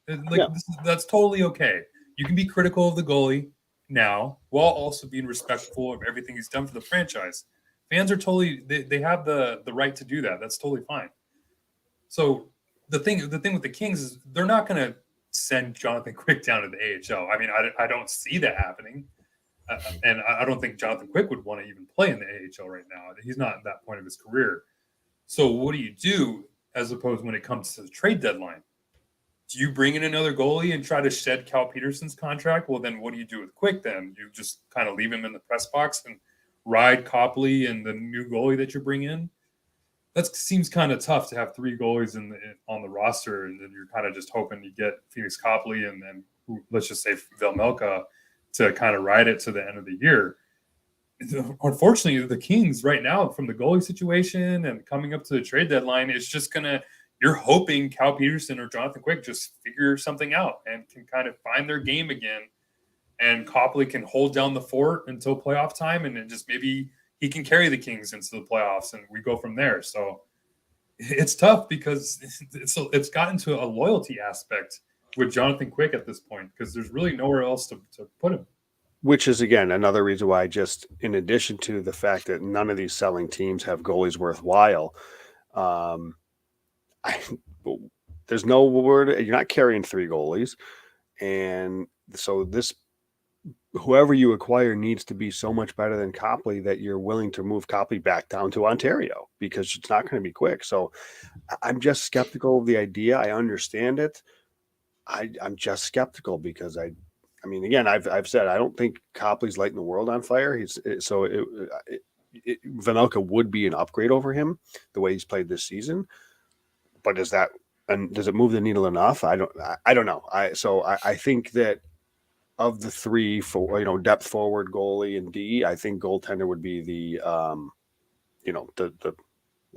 That's totally okay. You can be critical of the goalie now while also being respectful of everything he's done for the franchise. Fans are they have the right to do that. That's totally fine. So the thing with the Kings is they're not going to send Jonathan Quick down to the AHL. I mean, I don't see that happening. And I don't think Jonathan Quick would want to even play in the AHL right now. He's not at that point of his career. So what do you do as opposed when it comes to the trade deadline? Do you bring in another goalie and try to shed Cal Peterson's contract? Well, then what do you do with Quick then? You just kind of leave him in the press box and ride Copley and the new goalie that you bring in? That seems kind of tough to have three goalies on the roster, and then you're kind of just hoping you get Phoenix Copley and then let's just say Vejmelka to kind of ride it to the end of the year. Unfortunately, the Kings right now, from the goalie situation and coming up to the trade deadline, it's just you're hoping Cal Peterson or Jonathan Quick just figure something out and can kind of find their game again, and Copley can hold down the fort until playoff time, and then just maybe he can carry the Kings into the playoffs and we go from there. So it's tough because it's gotten to a loyalty aspect with Jonathan Quick at this point, because there's really nowhere else to put him. Which is, again, another reason why in addition to the fact that none of these selling teams have goalies worthwhile, there's no word. You're not carrying three goalies. And so whoever you acquire needs to be so much better than Copley that you're willing to move Copley back down to Ontario, because it's not going to be Quick. So I'm just skeptical of the idea. I understand it. I'm just skeptical because I mean, again, I've said I don't think Copley's lighting the world on fire. Vejmelka would be an upgrade over him the way he's played this season, but does it move the needle enough? I don't know. I think that of the three, for depth forward, goalie, and D, I think goaltender would be the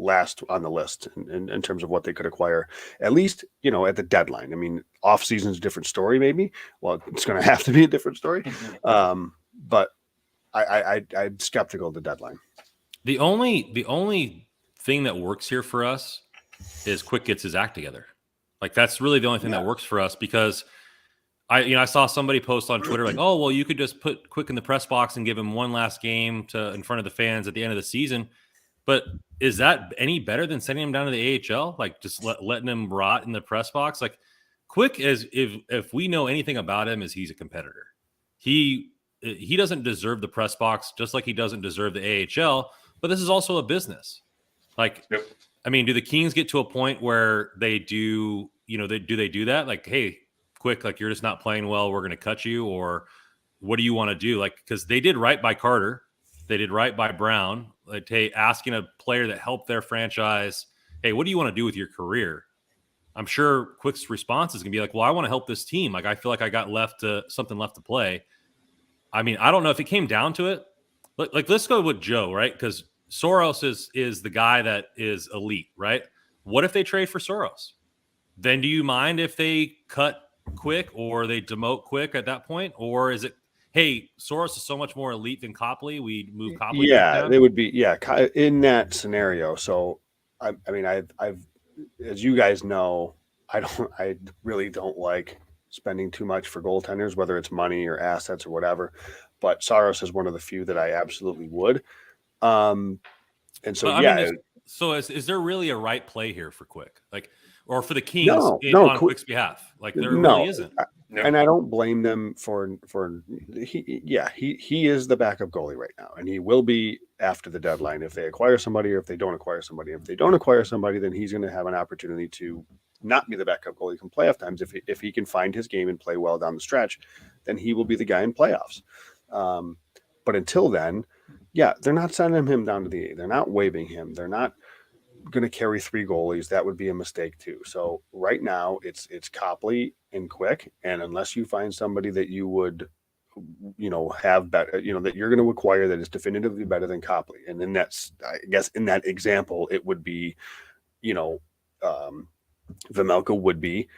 last on the list in terms of what they could acquire, at least, at the deadline. I mean, off season's a different story, maybe. Well, it's going to have to be a different story. But I'm skeptical of the deadline. The only thing that works here for us is Quick gets his act together. Like, that's really the only thing that works for us, because I saw somebody post on Twitter like, oh, well, you could just put Quick in the press box and give him one last game in front of the fans at the end of the season. But is that any better than sending him down to the AHL? Like, just letting him rot in the press box? Like, Quick is, if we know anything about him, is he's a competitor. He doesn't deserve the press box, just like he doesn't deserve the AHL. But this is also a business. Like, yep. I mean, do the Kings get to a point where they do, they do that? Like, hey, Quick, like, you're just not playing well, we're going to cut you, or what do you want to do? Like, because they did right by Carter. They did right by Brown. Like, hey, asking a player that helped their franchise, hey, what do you want to do with your career? I'm sure Quick's response is going to be like, well, I want to help this team. Like, I feel like I got something left to play. I mean, I don't know if it came down to it. Like, let's go with Joe, right? Because Soros is the guy that is elite, right? What if they trade for Soros? then do you mind if they cut Quick or they demote Quick at that point? Or is it, hey, Soros is so much more elite than Copley, we move Copley back Yeah, down? they would be. Yeah, in that scenario. So, I mean, I've, as you guys know, I really don't like spending too much for goaltenders, whether it's money or assets or whatever. But Saros is one of the few that I absolutely would. And so, But I yeah, mean, is there really a right play here for Quick, like, or for the Kings no, on Quick's behalf? Like, there really no. isn't. No. And I don't blame them for he is the backup goalie right now, and he will be after the deadline if they acquire somebody or if they don't acquire somebody. If they don't acquire somebody, then he's going to have an opportunity to not be the backup goalie come playoff times. If he can find his game and play well down the stretch, then he will be the guy in playoffs. But until then, yeah, they're not sending him down to the A. They're not waiving him. They're not going to carry 3 goalies. That would be a mistake too. So right now it's Copley and Quick, and unless you find somebody that you would, have better, that you're going to acquire that is definitively better than Copley, and then that's, I guess, in that example, it would be, Vejmelka would be,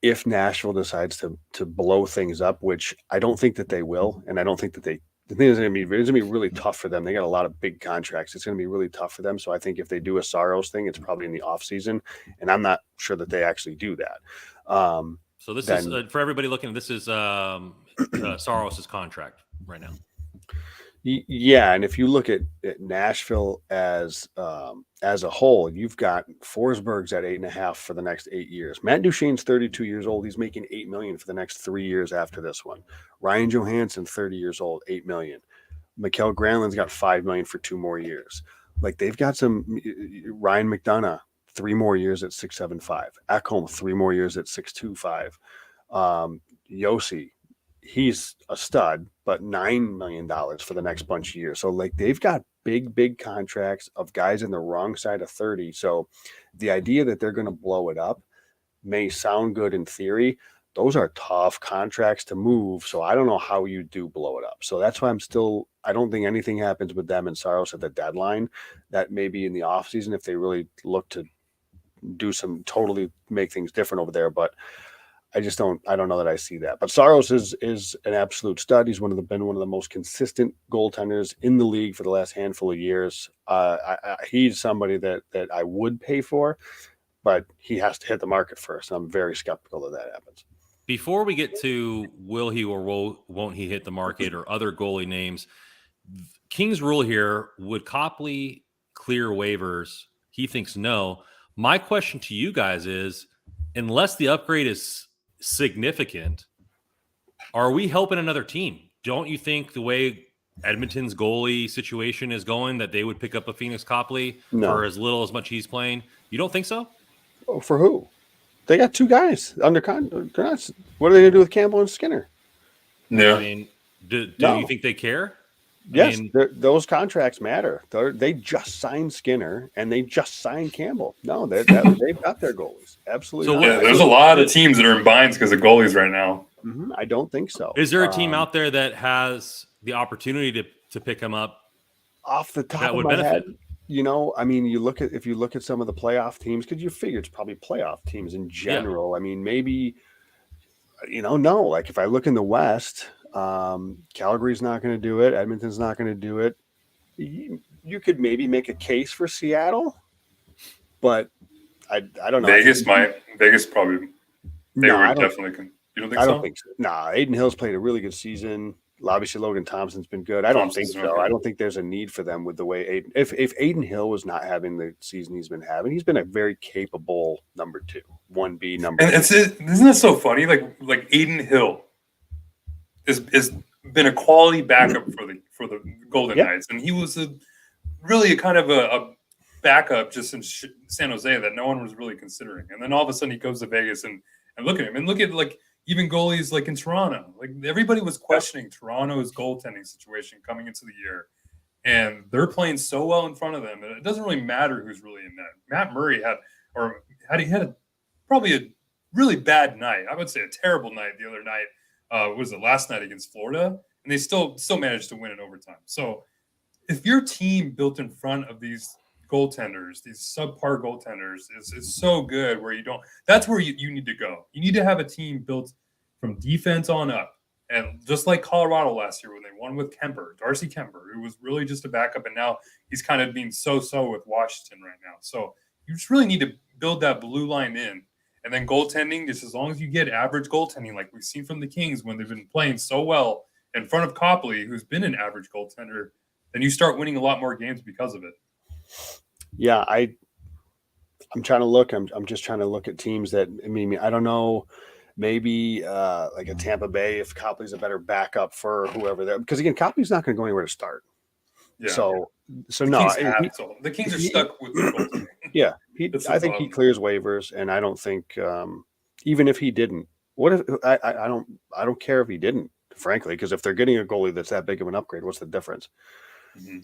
if Nashville decides to blow things up, which I don't think that they will, and I don't think that the thing is it's going to be really tough for them. They got a lot of big contracts. It's going to be really tough for them. So I think if they do a Saros thing, it's probably in the off season, and I'm not sure that they actually do that. So this is for everybody looking. This is Saros's contract right now. Yeah, and if you look at Nashville as a whole, you've got Forsberg's at 8.5 for the next 8 years. Matt Duchene's 32 years old. He's making $8 million for the next 3 years after this one. Ryan Johansson, 30 years old, $8 million. Mikael Granlund's got $5 million for 2 more years. Like, they've got some. Ryan McDonough, 3 more years at 6.75. Ekholm, 3 more years at 6.25. Yossi, he's a stud, but $9 million for the next bunch of years. So, like, they've got big contracts of guys in the wrong side of 30. So the idea that they're going to blow it up may sound good in theory. Those are tough contracts to move. So I don't know how you do blow it up. So that's why I don't think anything happens with them and Saros at the deadline. That may be in the offseason if they really look to do some totally make things different over there. But I don't know that I see that. But Saros is an absolute stud. He's been one of the most consistent goaltenders in the league for the last handful of years. He's somebody that I would pay for, but he has to hit the market first. I'm very skeptical that happens. Before we get to will he or won't he hit the market or other goalie names, King's rule here, would Copley clear waivers? He thinks no. My question to you guys is, unless the upgrade is significant, are we helping another team? Don't you think the way Edmonton's goalie situation is going that they would pick up a Phoenix Copley for as little as much he's playing? You don't think so? Oh, for who? They got 2 guys under contract. What are they going to do with Campbell and Skinner? No. I mean, do you think they care? Yes, those contracts matter. They just signed Skinner and they just signed Campbell. No, they've got their goalies. Absolutely. So there's a lot of teams that are in binds because of goalies right now. Mm-hmm. I don't think so. Is there a team out there that has the opportunity to pick him up? Off the top of my head, I mean, if you look at some of the playoff teams, because you figure it's probably playoff teams in general. Yeah. I mean, maybe, no. Like, if I look in the West, Calgary's not going to do it. Edmonton's not going to do it. You could maybe make a case for Seattle, but I don't know. Vegas probably. They would definitely. You don't think so? I don't think so. Nah, Aiden Hill's played a really good season. Obviously, Logan Thompson's been good. I don't think so. Okay. I don't think there's a need for them with the way Aiden. If Aiden Hill was not having the season he's been having, he's been a very capable number 2, 1B number. And isn't that so funny? Like Aiden Hill is been a quality backup for the Golden Knights, and he was really a kind of a backup just in San Jose that no one was really considering. And then all of a sudden he goes to Vegas and look at him and look at like. Even goalies like in Toronto, like everybody was questioning Toronto's goaltending situation coming into the year, and they're playing so well in front of them. And it doesn't really matter who's really in net. Matt Murray had probably a really bad night. I would say a terrible night the other night. Was it last night against Florida? And they still managed to win in overtime. So if your team built in front of these goaltenders, these subpar goaltenders, is so good where you don't. That's where you need to go. You need to have a team built from defense on up. And just like Colorado last year when they won with Darcy Kemper, who was really just a backup, and now he's kind of being so-so with Washington right now. So you just really need to build that blue line in. And then goaltending, just as long as you get average goaltending, like we've seen from the Kings when they've been playing so well in front of Copley, who's been an average goaltender, then you start winning a lot more games because of it. Yeah, I'm trying to look. I'm just trying to look at teams that, I mean, I don't know, maybe like a Tampa Bay if Copley's a better backup for whoever there, because again, Copley's not going to go anywhere to start. Yeah. So the no, the Kings are stuck with the goaltending. Yeah, I think he clears waivers, and I don't think even if he didn't, what if I don't care if he didn't, frankly, because if they're getting a goalie that's that big of an upgrade, what's the difference? Mm-hmm.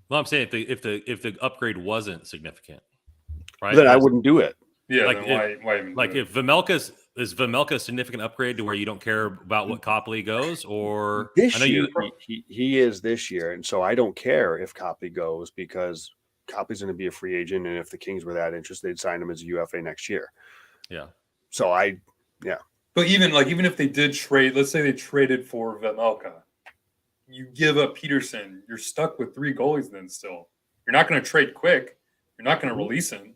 Well, I'm saying if the upgrade wasn't significant, right? Then I wouldn't do it. Yeah, like then why even like do it? if Vejmelka a significant upgrade to where you don't care about what Copley goes, or This I know year he is this year, and so I don't care if Copley goes because Copley's going to be a free agent, and if the Kings were that interested, they'd sign him as a UFA next year. Yeah. So But even if they did trade, let's say they traded for Vejmelka, you give up Peterson, you're stuck with 3 goalies. Then still, you're not going to trade quick. You're not going to release him.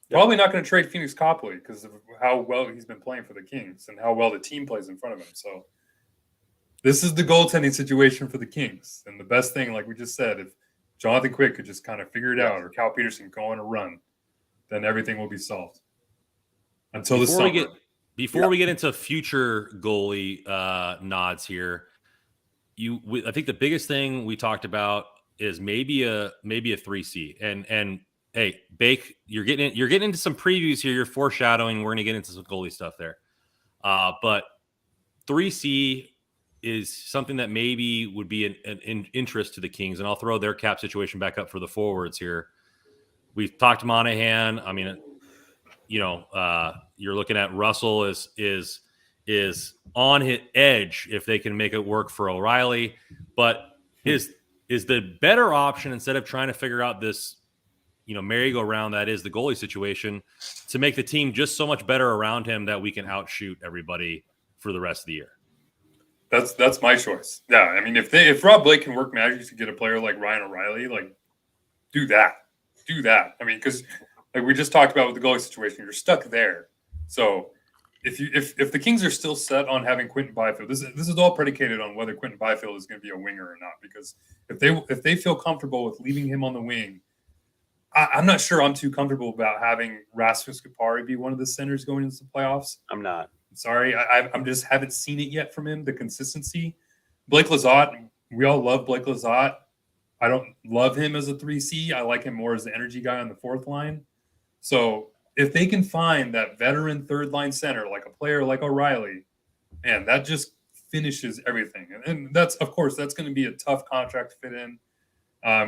Probably not going to trade Phoenix Copley because of how well he's been playing for the Kings and how well the team plays in front of him. So this is the goaltending situation for the Kings. And the best thing, like we just said, if Jonathan Quick could just kind of figure it out, or Cal Peterson go on a run, then everything will be solved. Until the summer. Before we get into future goalie nods here, I think the biggest thing we talked about is maybe a 3C. And hey, Bake, you're getting into some previews here. You're foreshadowing. We're going to get into some goalie stuff there. But 3C is something that maybe would be an interest to the Kings, and I'll throw their cap situation back up for the forwards here. We've talked Monahan. I mean, you're looking at Russell is on his edge if they can make it work for O'Reilly, but is the better option, instead of trying to figure out this merry-go-round that is the goalie situation, to make the team just so much better around him that we can outshoot everybody for the rest of the year. That's my choice. Yeah, I mean, if Rob Blake can work magic to get a player like Ryan O'Reilly, like do that. I mean, because like we just talked about with the goalie situation, you're stuck there. So if the Kings are still set on having Quinton Byfield, this is all predicated on whether Quinton Byfield is going to be a winger or not. Because if they feel comfortable with leaving him on the wing, I'm not sure I'm too comfortable about having Rasmus Kupari be one of the centers going into the playoffs. I'm not. Sorry, I'm just haven't seen it yet from him, the consistency. Blake Lizotte, we all love Blake Lizotte. I don't love him as a 3C. I like him more as the energy guy on the 4th line. So if they can find that veteran 3rd-line center, like a player like O'Reilly, man, that just finishes everything. And that's, of course, that's going to be a tough contract to fit in.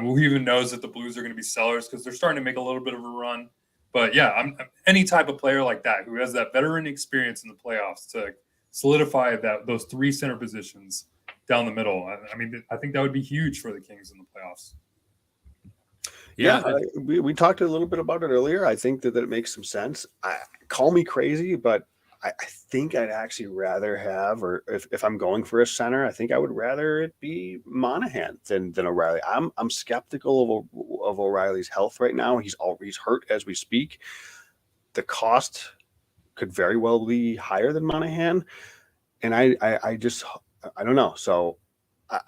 Who even knows that the Blues are going to be sellers because they're starting to make a little bit of a run. But yeah, I'm any type of player like that who has that veteran experience in the playoffs to solidify those 3 center positions down the middle. I mean, I think that would be huge for the Kings in the playoffs. Yeah, we talked a little bit about it earlier. I think that it makes some sense. Call me crazy, but I think I'd actually rather have, or if I'm going for a center, I think I would rather it be Monahan than O'Reilly. I'm skeptical of O'Reilly's health right now. He's hurt as we speak. The cost could very well be higher than Monahan, and I don't know. So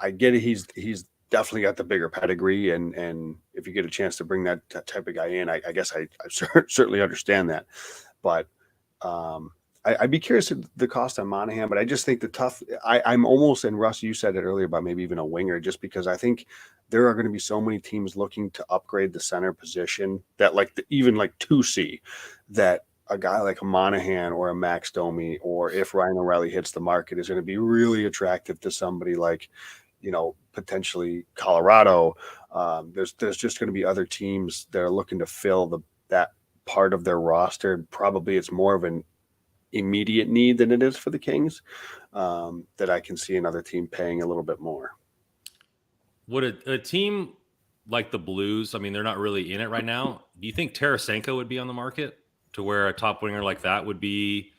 I get it. He's definitely got the bigger pedigree, and if you get a chance to bring that type of guy in, I guess I certainly understand that, but. I'd be curious of the cost on Monahan, but I just think I'm almost, and Russ, you said it earlier about maybe even a winger, just because I think there are going to be so many teams looking to upgrade the center position that even 2C, that a guy like a Monahan or a Max Domi, or if Ryan O'Reilly hits the market, is going to be really attractive to somebody like, potentially Colorado. There's just going to be other teams that are looking to fill that part of their roster. Probably it's more of an immediate need than it is for the Kings, that I can see another team paying a little bit more. Would a team like the Blues, I mean, they're not really in it right now. Do you think Tarasenko would be on the market to where a top winger like that would be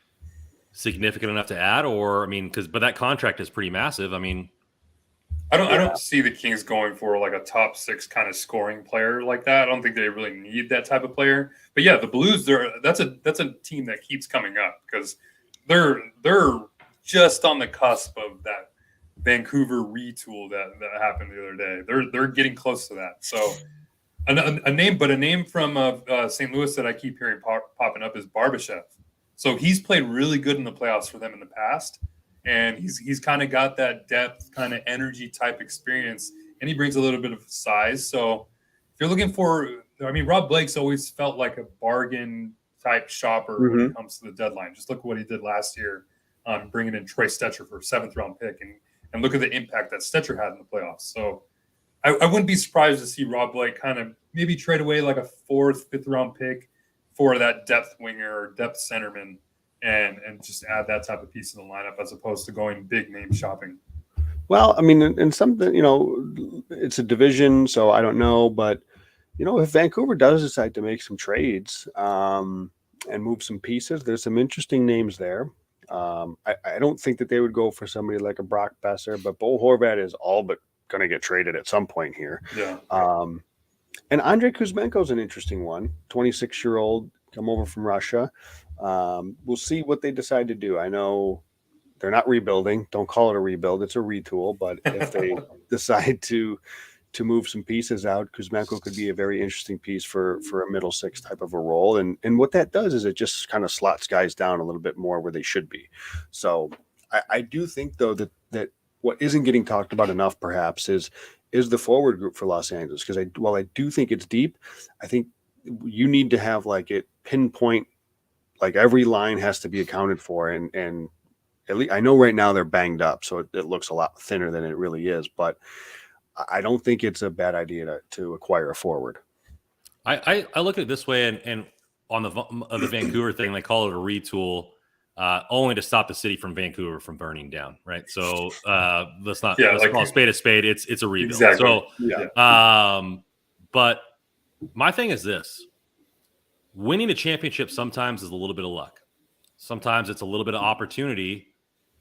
significant enough to add? Or, I mean, but that contract is pretty massive. I mean, I don't see the Kings going for like a top 6 kind of scoring player like that. I don't think they really need that type of player. But yeah, the Blues, that's a team that keeps coming up because they're just on the cusp of that Vancouver retool that happened the other day. They're getting close to that. So a name from St. Louis that I keep hearing popping up is Barbashev. So he's played really good in the playoffs for them in the past, and he's kind of got that depth, kind of energy type experience, and he brings a little bit of size. So if you're looking for, I mean, Rob Blake's always felt like a bargain type shopper when it comes to the deadline. Just look at what he did last year on bringing in Troy Stetcher for a 7th round pick, and look at the impact that Stetcher had in the playoffs. So I wouldn't be surprised to see Rob Blake kind of maybe trade away like a 4th, 5th round pick for that depth winger or depth centerman and just add that type of piece in the lineup as opposed to going big name shopping. Well, I mean, and something, it's a division, so I don't know, but if Vancouver does decide to make some trades and move some pieces, there's some interesting names there. I don't think that they would go for somebody like a Brock Besser, but Bo Horvat is all but going to get traded at some point here. Yeah. And Andrei Kuzmenko is an interesting one, 26-year-old, come over from Russia. We'll see what they decide to do. I know they're not rebuilding. Don't call it a rebuild. It's a retool. But if they decide to move some pieces out, Kuzmenko could be a very interesting piece for a middle 6 type of a role. And what that does is it just kind of slots guys down a little bit more where they should be. So I do think, though, that what isn't getting talked about enough perhaps is the forward group for Los Angeles. Because while I do think it's deep, I think you need to have like it pinpoint, like every line has to be accounted for. And at least I know right now they're banged up, so it looks a lot thinner than it really is. But I don't think it's a bad idea to acquire a forward. I look at it this way, and on the Vancouver thing, they call it a retool, only to stop the city from Vancouver from burning down, right? So let's call a spade a spade. It's a rebuild. Exactly. So, but my thing is this: winning a championship sometimes is a little bit of luck. Sometimes it's a little bit of opportunity,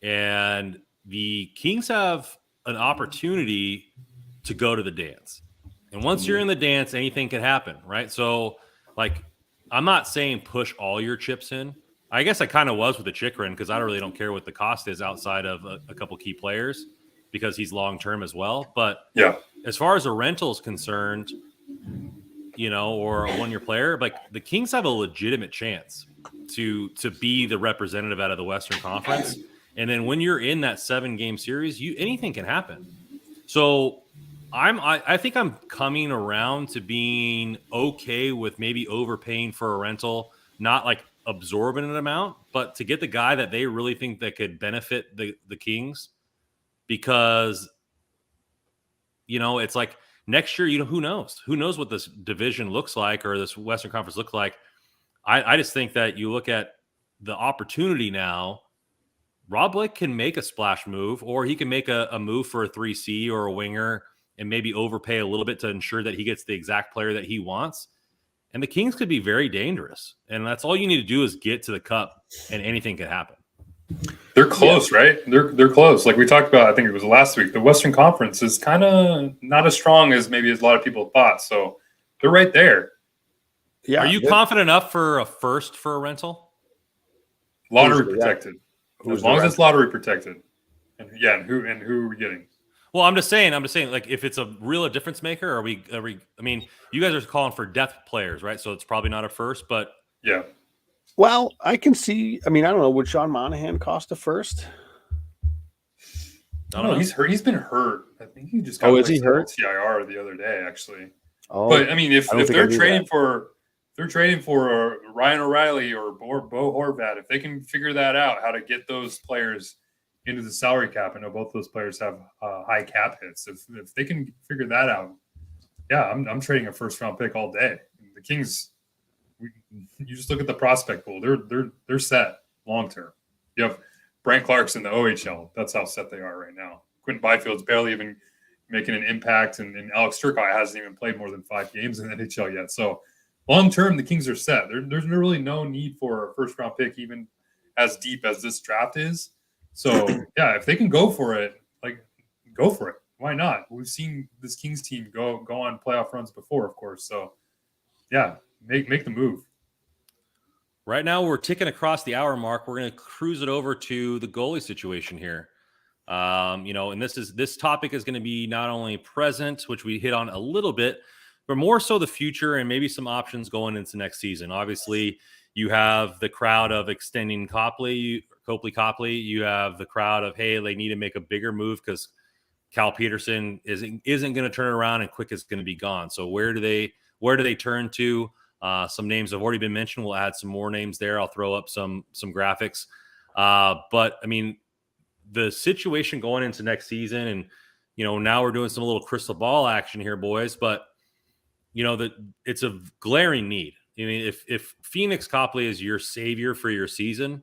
and the Kings have an opportunity to go to the dance. And once you're in the dance, anything can happen, right? So, like, I'm not saying push all your chips in. I guess I kind of was with the Chikrin because I really don't care what the cost is outside of a couple key players because he's long-term as well. But as far as a rental is concerned, or a one-year player, like the Kings have a legitimate chance to be the representative out of the Western Conference. And then when you're in that 7-game series, anything can happen. So I think I'm coming around to being okay with maybe overpaying for a rental, not like absorbing an amount, but to get the guy that they really think that could benefit the Kings, because it's like next year, who knows what this division looks like or this Western Conference looks like. I just think that you look at the opportunity now. Rob Blake can make a splash move, or he can make a move for a 3C or a winger and maybe overpay a little bit to ensure that he gets the exact player that he wants. And the Kings could be very dangerous. And that's all you need to do is get to the cup, and anything could happen. They're close, right? They're close. Like we talked about, I think it was last week, the Western Conference is kind of not as strong as maybe as a lot of people thought. So they're right there. Yeah. Are you confident enough for a first for a rental? Lottery protected. As long as it's lottery protected. And who are we getting? Well, I'm just saying, like, if it's a real difference maker, are we? I mean, you guys are calling for depth players, right? So it's probably not a first, but yeah. Well, I can see. I mean, I don't know. Would Sean Monahan cost a first? I don't know. He's hurt. He's been hurt. I think he just got is he hurt? TIR the other day, actually. Oh, but I mean, if they're trading for Ryan O'Reilly or Bo Horvat, if they can figure that out, how to get those players into the salary cap. I know both those players have high cap hits. If they can figure that out, I'm trading a first round pick all day. The Kings, you just look at the prospect pool. They're set long term. You have Brant Clark's in the OHL. That's how set they are right now. Quentin Byfield's barely even making an impact. And Alex Turcotte hasn't even played more than 5 games in the NHL yet. So long term, the Kings are set. There's really no need for a first round pick, even as deep as this draft is. So yeah, if they can go for it, like go for it. Why not? We've seen this Kings team go on playoff runs before, of course. So yeah, make the move. Right now, we're ticking across the hour mark. We're going to cruise it over to the goalie situation here. And this topic is going to be not only present, which we hit on a little bit, but more so the future and maybe some options going into next season. Obviously, you have the crowd of extending Copley. You have the crowd of, hey, they need to make a bigger move because Cal Peterson isn't going to turn around and Quick is going to be gone. So where do they turn to? Some names have already been mentioned. We'll add some more names there. I'll throw up some graphics. But I mean, the situation going into next season, and now we're doing some little crystal ball action here, boys. But it's a glaring need. I mean, if Phoenix Copley is your savior for your season,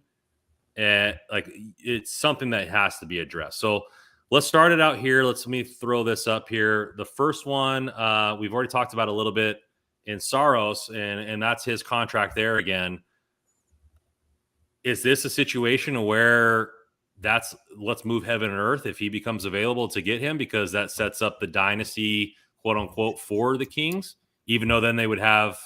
it's something that has to be addressed. So let's start it out here. Let me throw this up here. The first one we've already talked about a little bit in Saros, and that's his contract there again. Is this a situation where let's move heaven and earth if he becomes available to get him, because that sets up the dynasty, quote unquote, for the Kings, even though then they would have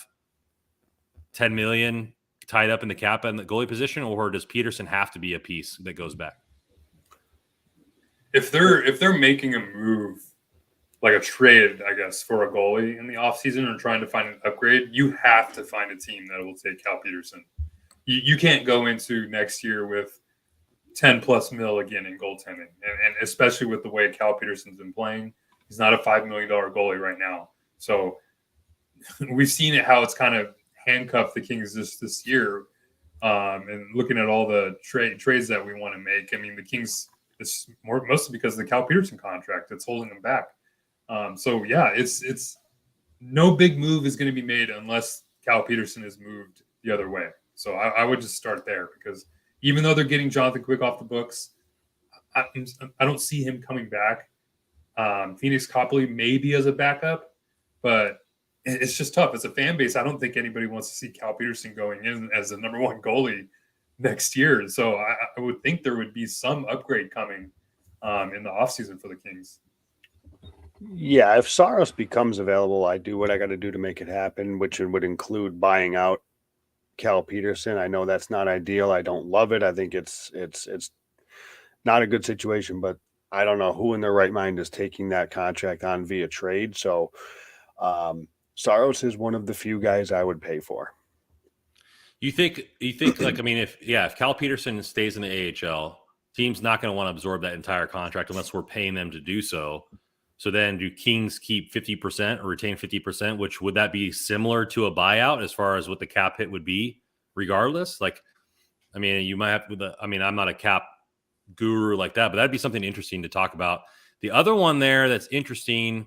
$10 million tied up in the cap and the goalie position? Or does Peterson have to be a piece that goes back? If they're making a move, like a trade, I guess, for a goalie in the offseason or trying to find an upgrade, you have to find a team that will take Cal Peterson. You can't go into next year with 10 plus mil again in goaltending. And especially with the way Cal Peterson's been playing, he's not a $5 million goalie right now. So we've seen how it's kind of handcuffed the Kings this year. And looking at all the trades that we want to make, I mean, the Kings, it's mostly because of the Cal Peterson contract that's holding them back. So yeah, it's no big move is going to be made unless Cal Peterson is moved the other way. So I would just start there, because even though they're getting Jonathan Quick off the books, I don't see him coming back. Phoenix Copley maybe as a backup, but it's just tough. As a fan base, I don't think anybody wants to see Cal Peterson going in as the number 1 goalie next year. So I would think there would be some upgrade coming in the offseason for the Kings. Yeah, if Saros becomes available, I do what I got to do to make it happen, which would include buying out Cal Peterson. I know that's not ideal. I don't love it. I think it's not a good situation, but I don't know who in their right mind is taking that contract on via trade. So Saros is one of the few guys I would pay for. You think like, I mean, if Cal Peterson stays in the AHL, team's not going to want to absorb that entire contract unless we're paying them to do so. So then do Kings keep 50% or retain 50%, which would that be similar to a buyout as far as what the cap hit would be regardless? Like, I mean, you might have to, I'm not a cap guru like that, but that'd be something interesting to talk about. The other one there that's interesting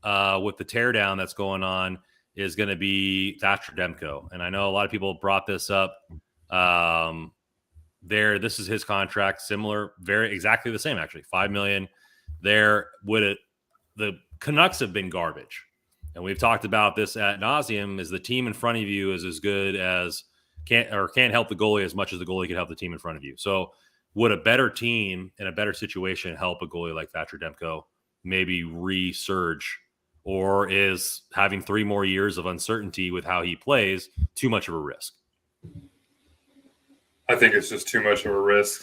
with the teardown that's going on is going to be Thatcher Demko. And I know a lot of people brought this up there. This is his contract, similar, exactly the same, actually, $5 million there. The Canucks have been garbage. And we've talked about this ad nauseum, is the team in front of you is as good as can't help the goalie as much as the goalie can help the team in front of you. So would a better team in a better situation help a goalie like Thatcher Demko maybe resurge, or is having 3 more years of uncertainty with how he plays too much of a risk? I think it's just too much of a risk.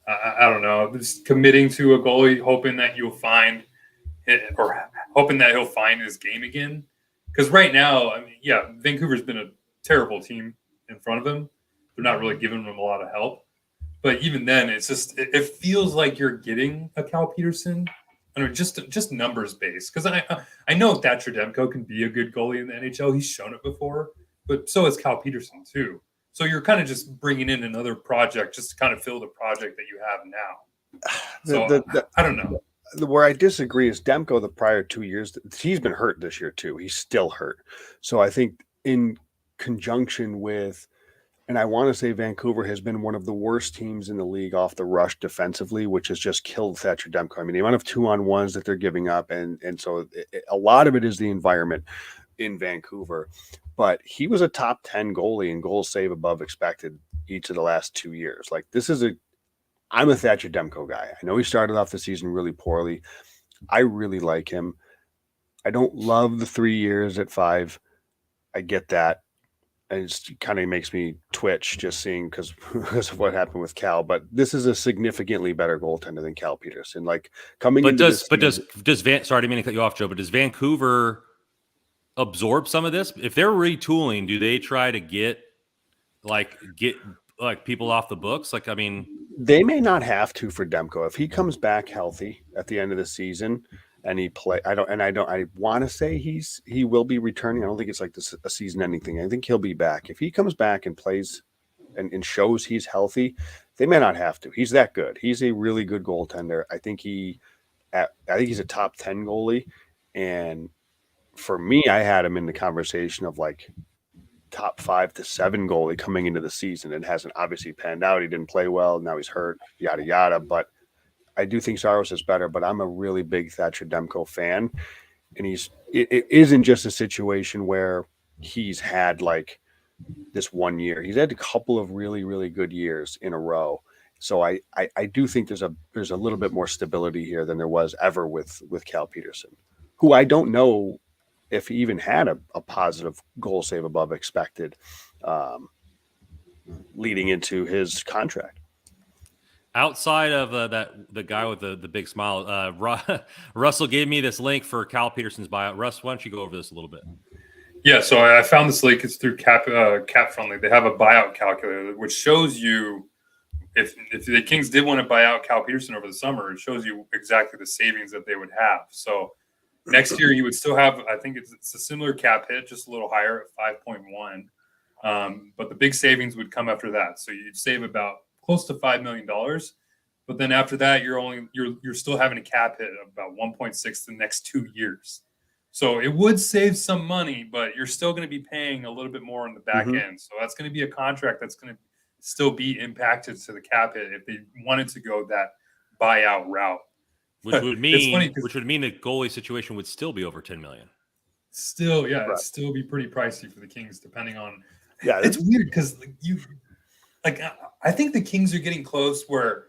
I don't know. Just committing to a goalie, hoping that you'll find it, or hoping that he'll find his game again. Because right now, I mean, yeah, Vancouver's been a terrible team in front of him. They're not really giving him a lot of help. But even then, it's just it feels like you're getting a Cal Peterson. I mean, just numbers based. Because I know Thatcher Demko can be a good goalie in the NHL. He's shown it before. But so is Cal Peterson too. So you're kind of just bringing in another project just to kind of fill the project that you have now. So I don't know. Where I disagree is Demko, the prior 2 years, he's been hurt this year too. He's still hurt. So I think in conjunction with And I want to say Vancouver has been one of the worst teams in the league off the rush defensively, which has just killed Thatcher Demko. I mean, the amount of 2-on-1s that they're giving up, and so a lot of it is the environment in Vancouver. But he was a top 10 goalie in goals save above expected each of the last 2 years. Like, I'm a Thatcher Demko guy. I know he started off the season really poorly. I really like him. I don't love the 3 years at 5. I get that. And it kind of makes me twitch just seeing because of what happened with Cal. But this is a significantly better goaltender than Cal Peterson. Like, coming But into does this but season, does Van? Sorry, I didn't mean to cut you off, Joe. But does Vancouver absorb some of this? If they're retooling, do they try to get people off the books? Like, I mean, they may not have to for Demko if he comes back healthy at the end of the season and he play. I want to say he will be returning. I don't think it's like this a season-ending thing. I think he'll be back if he comes back and plays and shows he's healthy. They may not have to. He's that good. He's a really good goaltender. I think he's a top 10 goalie, and for me, I had him in the conversation of like top 5 to 7 goalie coming into the season. It hasn't obviously panned out. He didn't play well. Now he's hurt, yada, yada. But I do think Saros is better, but I'm a really big Thatcher Demko fan. And it isn't just a situation where he's had like this 1 year. He's had a couple of really, really good years in a row. So I do think there's a little bit more stability here than there was ever with Cal Peterson, who I don't know if he even had a positive goal save above expected leading into his contract. outside of the guy with the big smile, Russell gave me this link for Cal Peterson's buyout. Russ, why don't you go over this a little bit? Yeah, so I found this link. It's through Cap Friendly. They have a buyout calculator which shows you if the Kings did want to buy out Cal Peterson over the summer, it shows you exactly the savings that they would have. So next year, you would still have, I think it's a similar cap hit, just a little higher at 5.1. But the big savings would come after that. So you'd save about close to $5 million. But then after that, you're still having a cap hit of about 1.6 the next 2 years. So it would save some money, but you're still going to be paying a little bit more on the back end. So that's going to be a contract that's going to still be impacted to the cap hit if they wanted to go that buyout route. Which would mean the goalie situation would still be over $10 million. Still, yeah, it'd still be pretty pricey for the Kings, depending on. Yeah, it's weird because I think the Kings are getting close where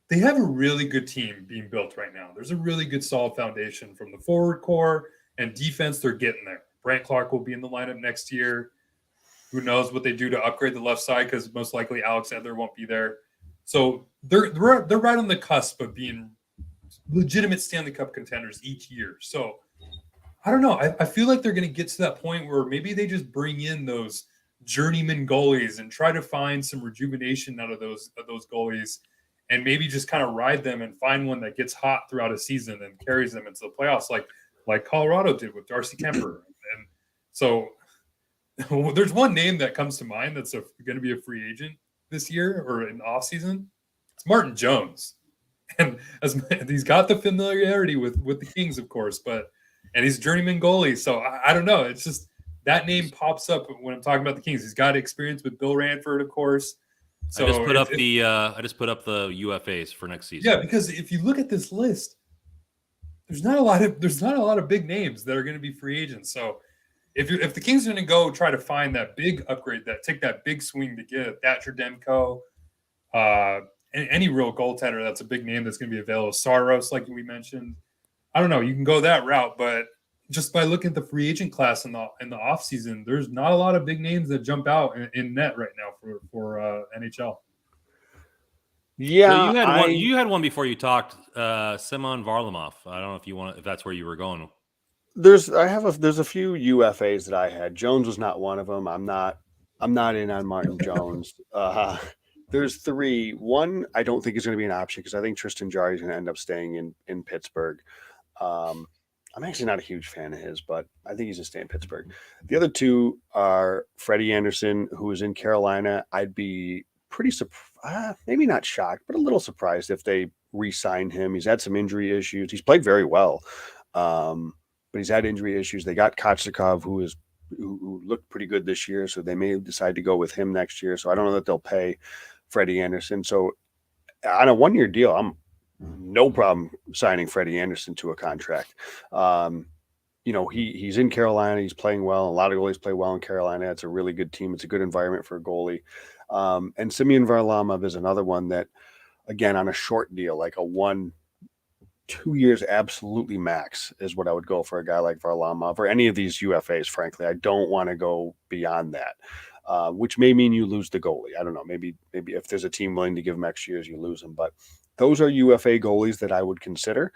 they have a really good team being built right now. There's a really good solid foundation from the forward core and defense. They're getting there. Brant Clark will be in the lineup next year. Who knows what they do to upgrade the left side, because most likely Alex Edler won't be there. So they're right on the cusp of being legitimate Stanley Cup contenders each year. So I don't know. I feel like they're going to get to that point where maybe they just bring in those journeyman goalies and try to find some rejuvenation out of those goalies, and maybe just kind of ride them and find one that gets hot throughout a season and carries them into the playoffs, like Colorado did with Darcy Kemper. And so there's one name that comes to mind that's going to be a free agent this year or in off season. It's Martin Jones, and he's got the familiarity with the Kings, of course, and he's a journeyman goalie. So I don't know. It's just that name pops up when I'm talking about the Kings. He's got experience with Bill Ranford, of course. So I just put up the UFAs for next season. Yeah, because if you look at this list, there's not a lot of big names that are going to be free agents. So if the Kings are going to go try to find that big upgrade, take that big swing to get Thatcher Demko, any real goaltender that's a big name that's going to be available, Saros, like we mentioned, I don't know. You can go that route, but just by looking at the free agent class in the offseason, there's not a lot of big names that jump out in net right now for NHL. Yeah, so you had one before you talked, Simon Varlamov. I don't know if that's where you were going. There's a few UFAs that I had. Jones was not one of them. I'm not in on Martin Jones. There's 3. One I don't think is going to be an option because I think Tristan Jarry is going to end up staying in Pittsburgh. I'm actually not a huge fan of his, but I think he's going to stay in Pittsburgh. The other 2 are Freddie Anderson, who is in Carolina. I'd be pretty surprised, maybe not shocked, but a little surprised if they re-sign him. He's had some injury issues. He's played very well, but he's had injury issues. They got Kochetkov, who is who looked pretty good this year, so they may decide to go with him next year. So I don't know that they'll pay Freddie Anderson. So on a 1-year deal, I'm no problem signing Freddie Anderson to a contract. He's in Carolina. He's playing well. A lot of goalies play well in Carolina. It's a really good team. It's a good environment for a goalie. And Semyon Varlamov is another one that, again, on a short deal, like a 1-2 years absolutely max is what I would go for a guy like Varlamov or any of these UFAs. Frankly, I don't want to go beyond that, which may mean you lose the goalie. I don't know. Maybe if there's a team willing to give him extra years, you lose him. But those are UFA goalies that I would consider.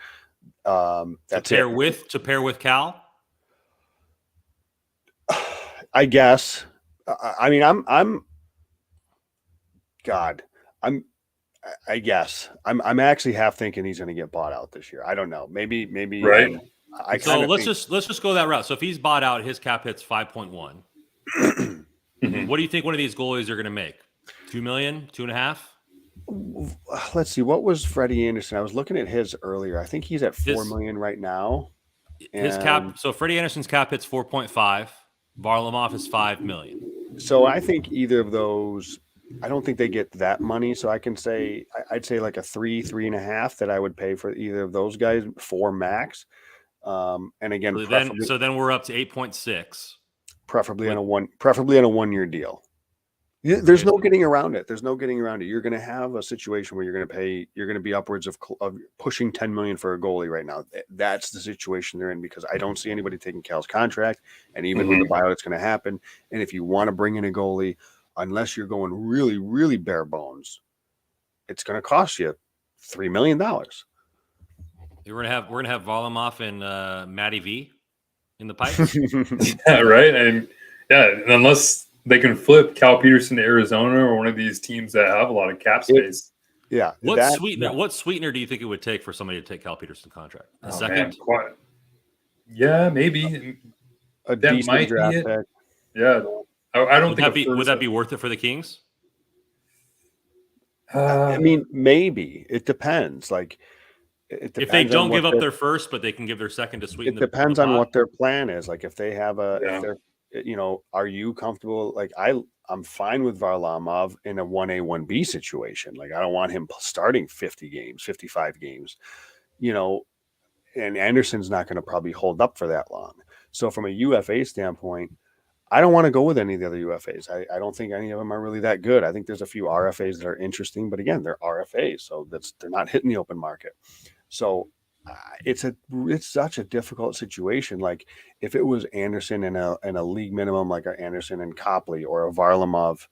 That's to pair with Cal. I guess. I mean, I guess I'm actually half thinking he's going to get bought out this year. I don't know. Maybe. Right. So let's just go that route. So if he's bought out, his cap hit's 5.1. What do you think one of these goalies are going to make? 2 million, 2.5? Let's see. What was Freddie Anderson? I was looking at his earlier. I think he's at 4 million right now. His cap. So Freddie Anderson's cap hit's 4.5. Varlamov is 5 million. So I think either of those, I don't think they get that money. So I'd say like a 3.5 that I would pay for either of those guys, 4 max. And again, so then we're up to 8.6. Preferably on a 1-year deal. There's no getting around it. You're going to have a situation where you're going to be upwards of pushing 10 million for a goalie right now. That's the situation they're in, because I don't see anybody taking Cal's contract. And even with the buyout, it's going to happen. And if you want to bring in a goalie, unless you're going really, really bare bones, it's going to cost you $3 million. We're gonna have Varlamov and Matty V in the pipes. Yeah, right. And unless they can flip Cal Peterson to Arizona or one of these teams that have a lot of cap space. What sweetener do you think it would take for somebody to take Cal Peterson's contract? A second? Yeah, maybe. A decent draft pick. Yeah. I don't think would that be worth it for the Kings? I mean, maybe. It depends. If they don't give up their first, but they can give their second to sweeten it depends on what their plan is. Like if they have if they're, are you comfortable? Like I'm fine with Varlamov in a 1A, 1B situation. Like I don't want him starting 50 games, 55 games, and Anderson's not going to probably hold up for that long. So from a UFA standpoint, I don't want to go with any of the other UFAs. I don't think any of them are really that good. I think there's a few RFAs that are interesting, but again, they're RFAs, so they're not hitting the open market. So it's such a difficult situation. Like if it was Anderson and a league minimum, like a Anderson and Copley, or a Varlamov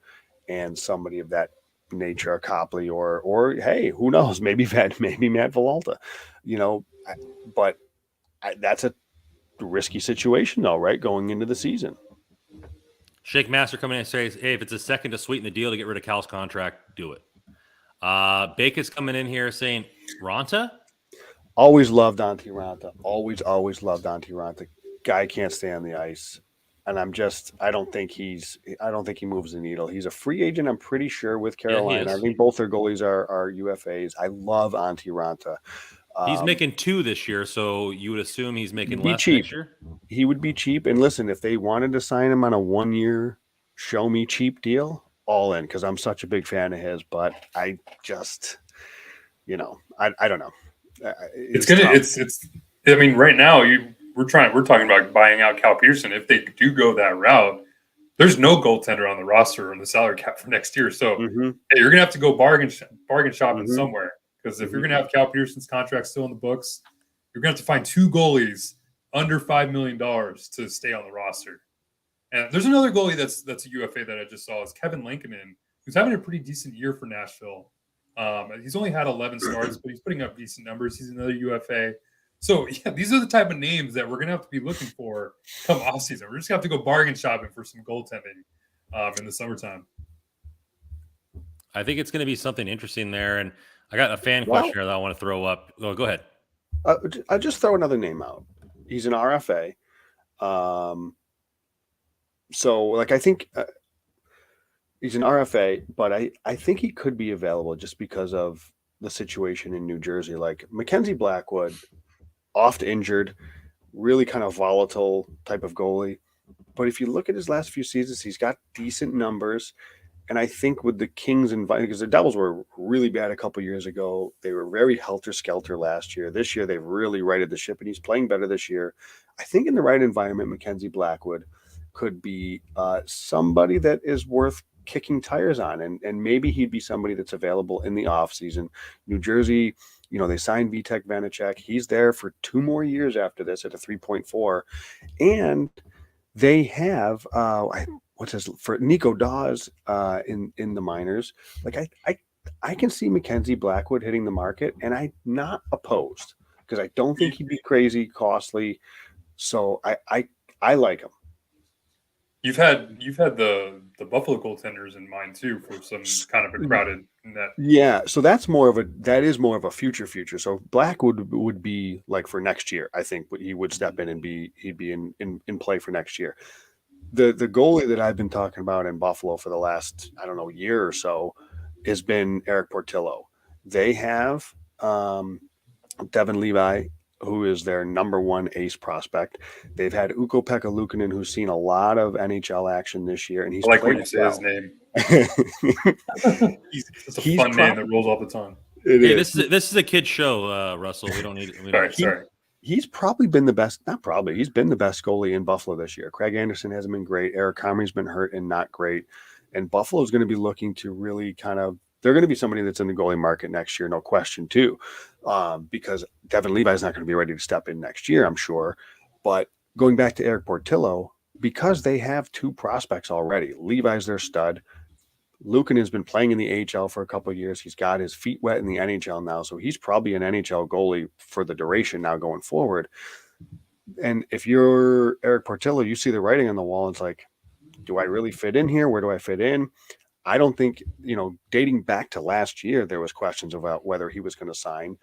and somebody of that nature, a Copley, or hey, who knows? Maybe Matt Villalta, but that's a risky situation though, right? Going into the season. Shake Master coming in and says, hey, if it's a second to sweeten the deal to get rid of Cal's contract, do it. Baker's coming in here saying, Ronta? Always loved Antti Ranta. Always loved Antti Ranta. Guy can't stay on the ice. And I don't think he moves the needle. He's a free agent, I'm pretty sure, with Carolina. I think both their goalies are UFAs. I love Antti Ranta. He's making 2 this year, so you would assume he's making less next year? He would be cheap. And listen, if they wanted to sign him on a 1-year show me cheap deal, all in, because I'm such a big fan of his. But I just, I don't know. I mean, right now we're talking about buying out Cal Peterson. If they do go that route, there's no goaltender on the roster on the salary cap for next year. So hey, you're gonna have to go bargain shopping somewhere, because if you're gonna have Cal Peterson's contract still in the books, you're gonna have to find 2 goalies under $5 million to stay on the roster. And there's another goalie that's a UFA that I just saw, is Kevin Lankinen, who's having a pretty decent year for Nashville. He's only had 11 starts, but he's putting up decent numbers. He's another UFA. So, yeah, these are the type of names that we're going to have to be looking for come offseason. We're just going to have to go bargain shopping for some goaltending in the summertime. I think it's going to be something interesting there. And I got a fan question that I want to throw up. Oh, go ahead. I'll just throw another name out. He's an RFA. So, I think he's an RFA, but I think he could be available just because of the situation in New Jersey. Like Mackenzie Blackwood, oft injured, really kind of volatile type of goalie. But if you look at his last few seasons, he's got decent numbers. And I think with the Kings because the Devils were really bad a couple years ago. They were very helter-skelter last year. This year, they've really righted the ship, and he's playing better this year. I think in the right environment, Mackenzie Blackwood could be somebody that is worth kicking tires on. And maybe he'd be somebody that's available in the offseason. New Jersey, they signed Vitek Vanacek. He's there for 2 more years after this at a 3.4. And they have for Nico Dawes in the minors. Like I can see Mackenzie Blackwood hitting the market, and I'm not opposed because I don't think he'd be crazy costly. So I like him. You've had the Buffalo goaltenders in mind too for some kind of a crowded net. Yeah, so that is more of a future. So Blackwood would be like for next year. I think he would step in and he'd be in play for next year. The goalie that I've been talking about in Buffalo for the last year or so has been Eric Portillo. They have Devin Levi, who is their number 1 ace prospect. They've had Ukko-Pekka Luukkonen, who's seen a lot of NHL action this year, and he's I like when you say his name. It's a fun name that rolls off the tongue. This is a kid show, Russell. We don't need. Sorry. He's probably been the best. Not probably. He's been the best goalie in Buffalo this year. Craig Anderson hasn't been great. Eric Comrie's been hurt and not great. And Buffalo is going to be looking to really they're going to be somebody that's in the goalie market next year, no question, too, because Devin Levi is not going to be ready to step in next year, I'm sure. But going back to Eric Portillo, because they have 2 prospects already, Levi's their stud. Luukkonen has been playing in the AHL for a couple of years. He's got his feet wet in the NHL now, so he's probably an NHL goalie for the duration now going forward. And if you're Eric Portillo, you see the writing on the wall. It's like, do I really fit in here? Where do I fit in? I don't think, dating back to last year, there was questions about whether he was going to sign.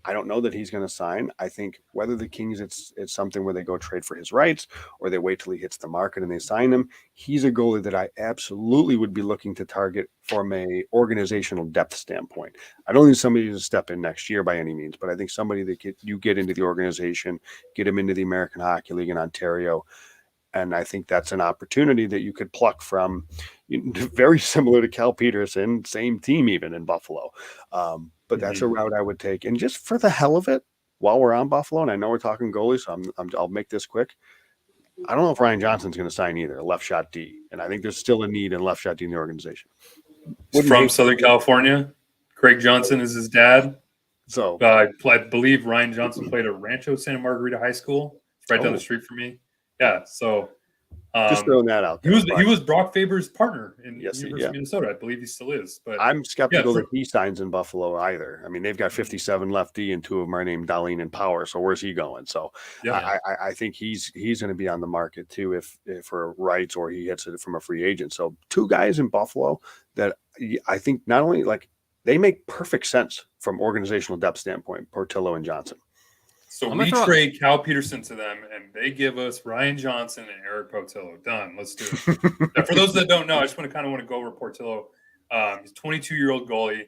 I don't know that he's going to sign. I think whether the Kings, it's something where they go trade for his rights or they wait till he hits the market and they sign him. He's a goalie that I absolutely would be looking to target from a organizational depth standpoint. I don't think somebody to step in next year by any means, but I think somebody that you get into the organization, get him into the American Hockey League in Ontario. And I think that's an opportunity that you could pluck from, very similar to Cal Peterson, same team even in Buffalo. But that's a route I would take. And just for the hell of it, while we're on Buffalo, and I know we're talking goalies, so I'll make this quick. I don't know if Ryan Johnson's going to sign either, a left shot D. And I think there's still a need in left shot D in the organization. He's from Southern California. Craig Johnson is his dad. So I believe Ryan Johnson played at Rancho Santa Margarita High School. It's right down the street from me. Yeah, so just throwing that out there. He was Brock Faber's partner in University of Minnesota. I believe he still is. But I'm skeptical that he signs in Buffalo either. I mean, they've got 57 left D and 2 of them are named Darlene and Power. So where's he going? So I think he's going to be on the market too if for rights or he hits it from a free agent. So 2 guys in Buffalo that I think not only they make perfect sense from organizational depth standpoint, Portillo and Johnson. So we trade Cal Peterson to them, and they give us Ryan Johnson and Eric Portillo. Done. Let's do it. Now, for those that don't know, I just want to go over Portillo. He's a 22-year-old goalie,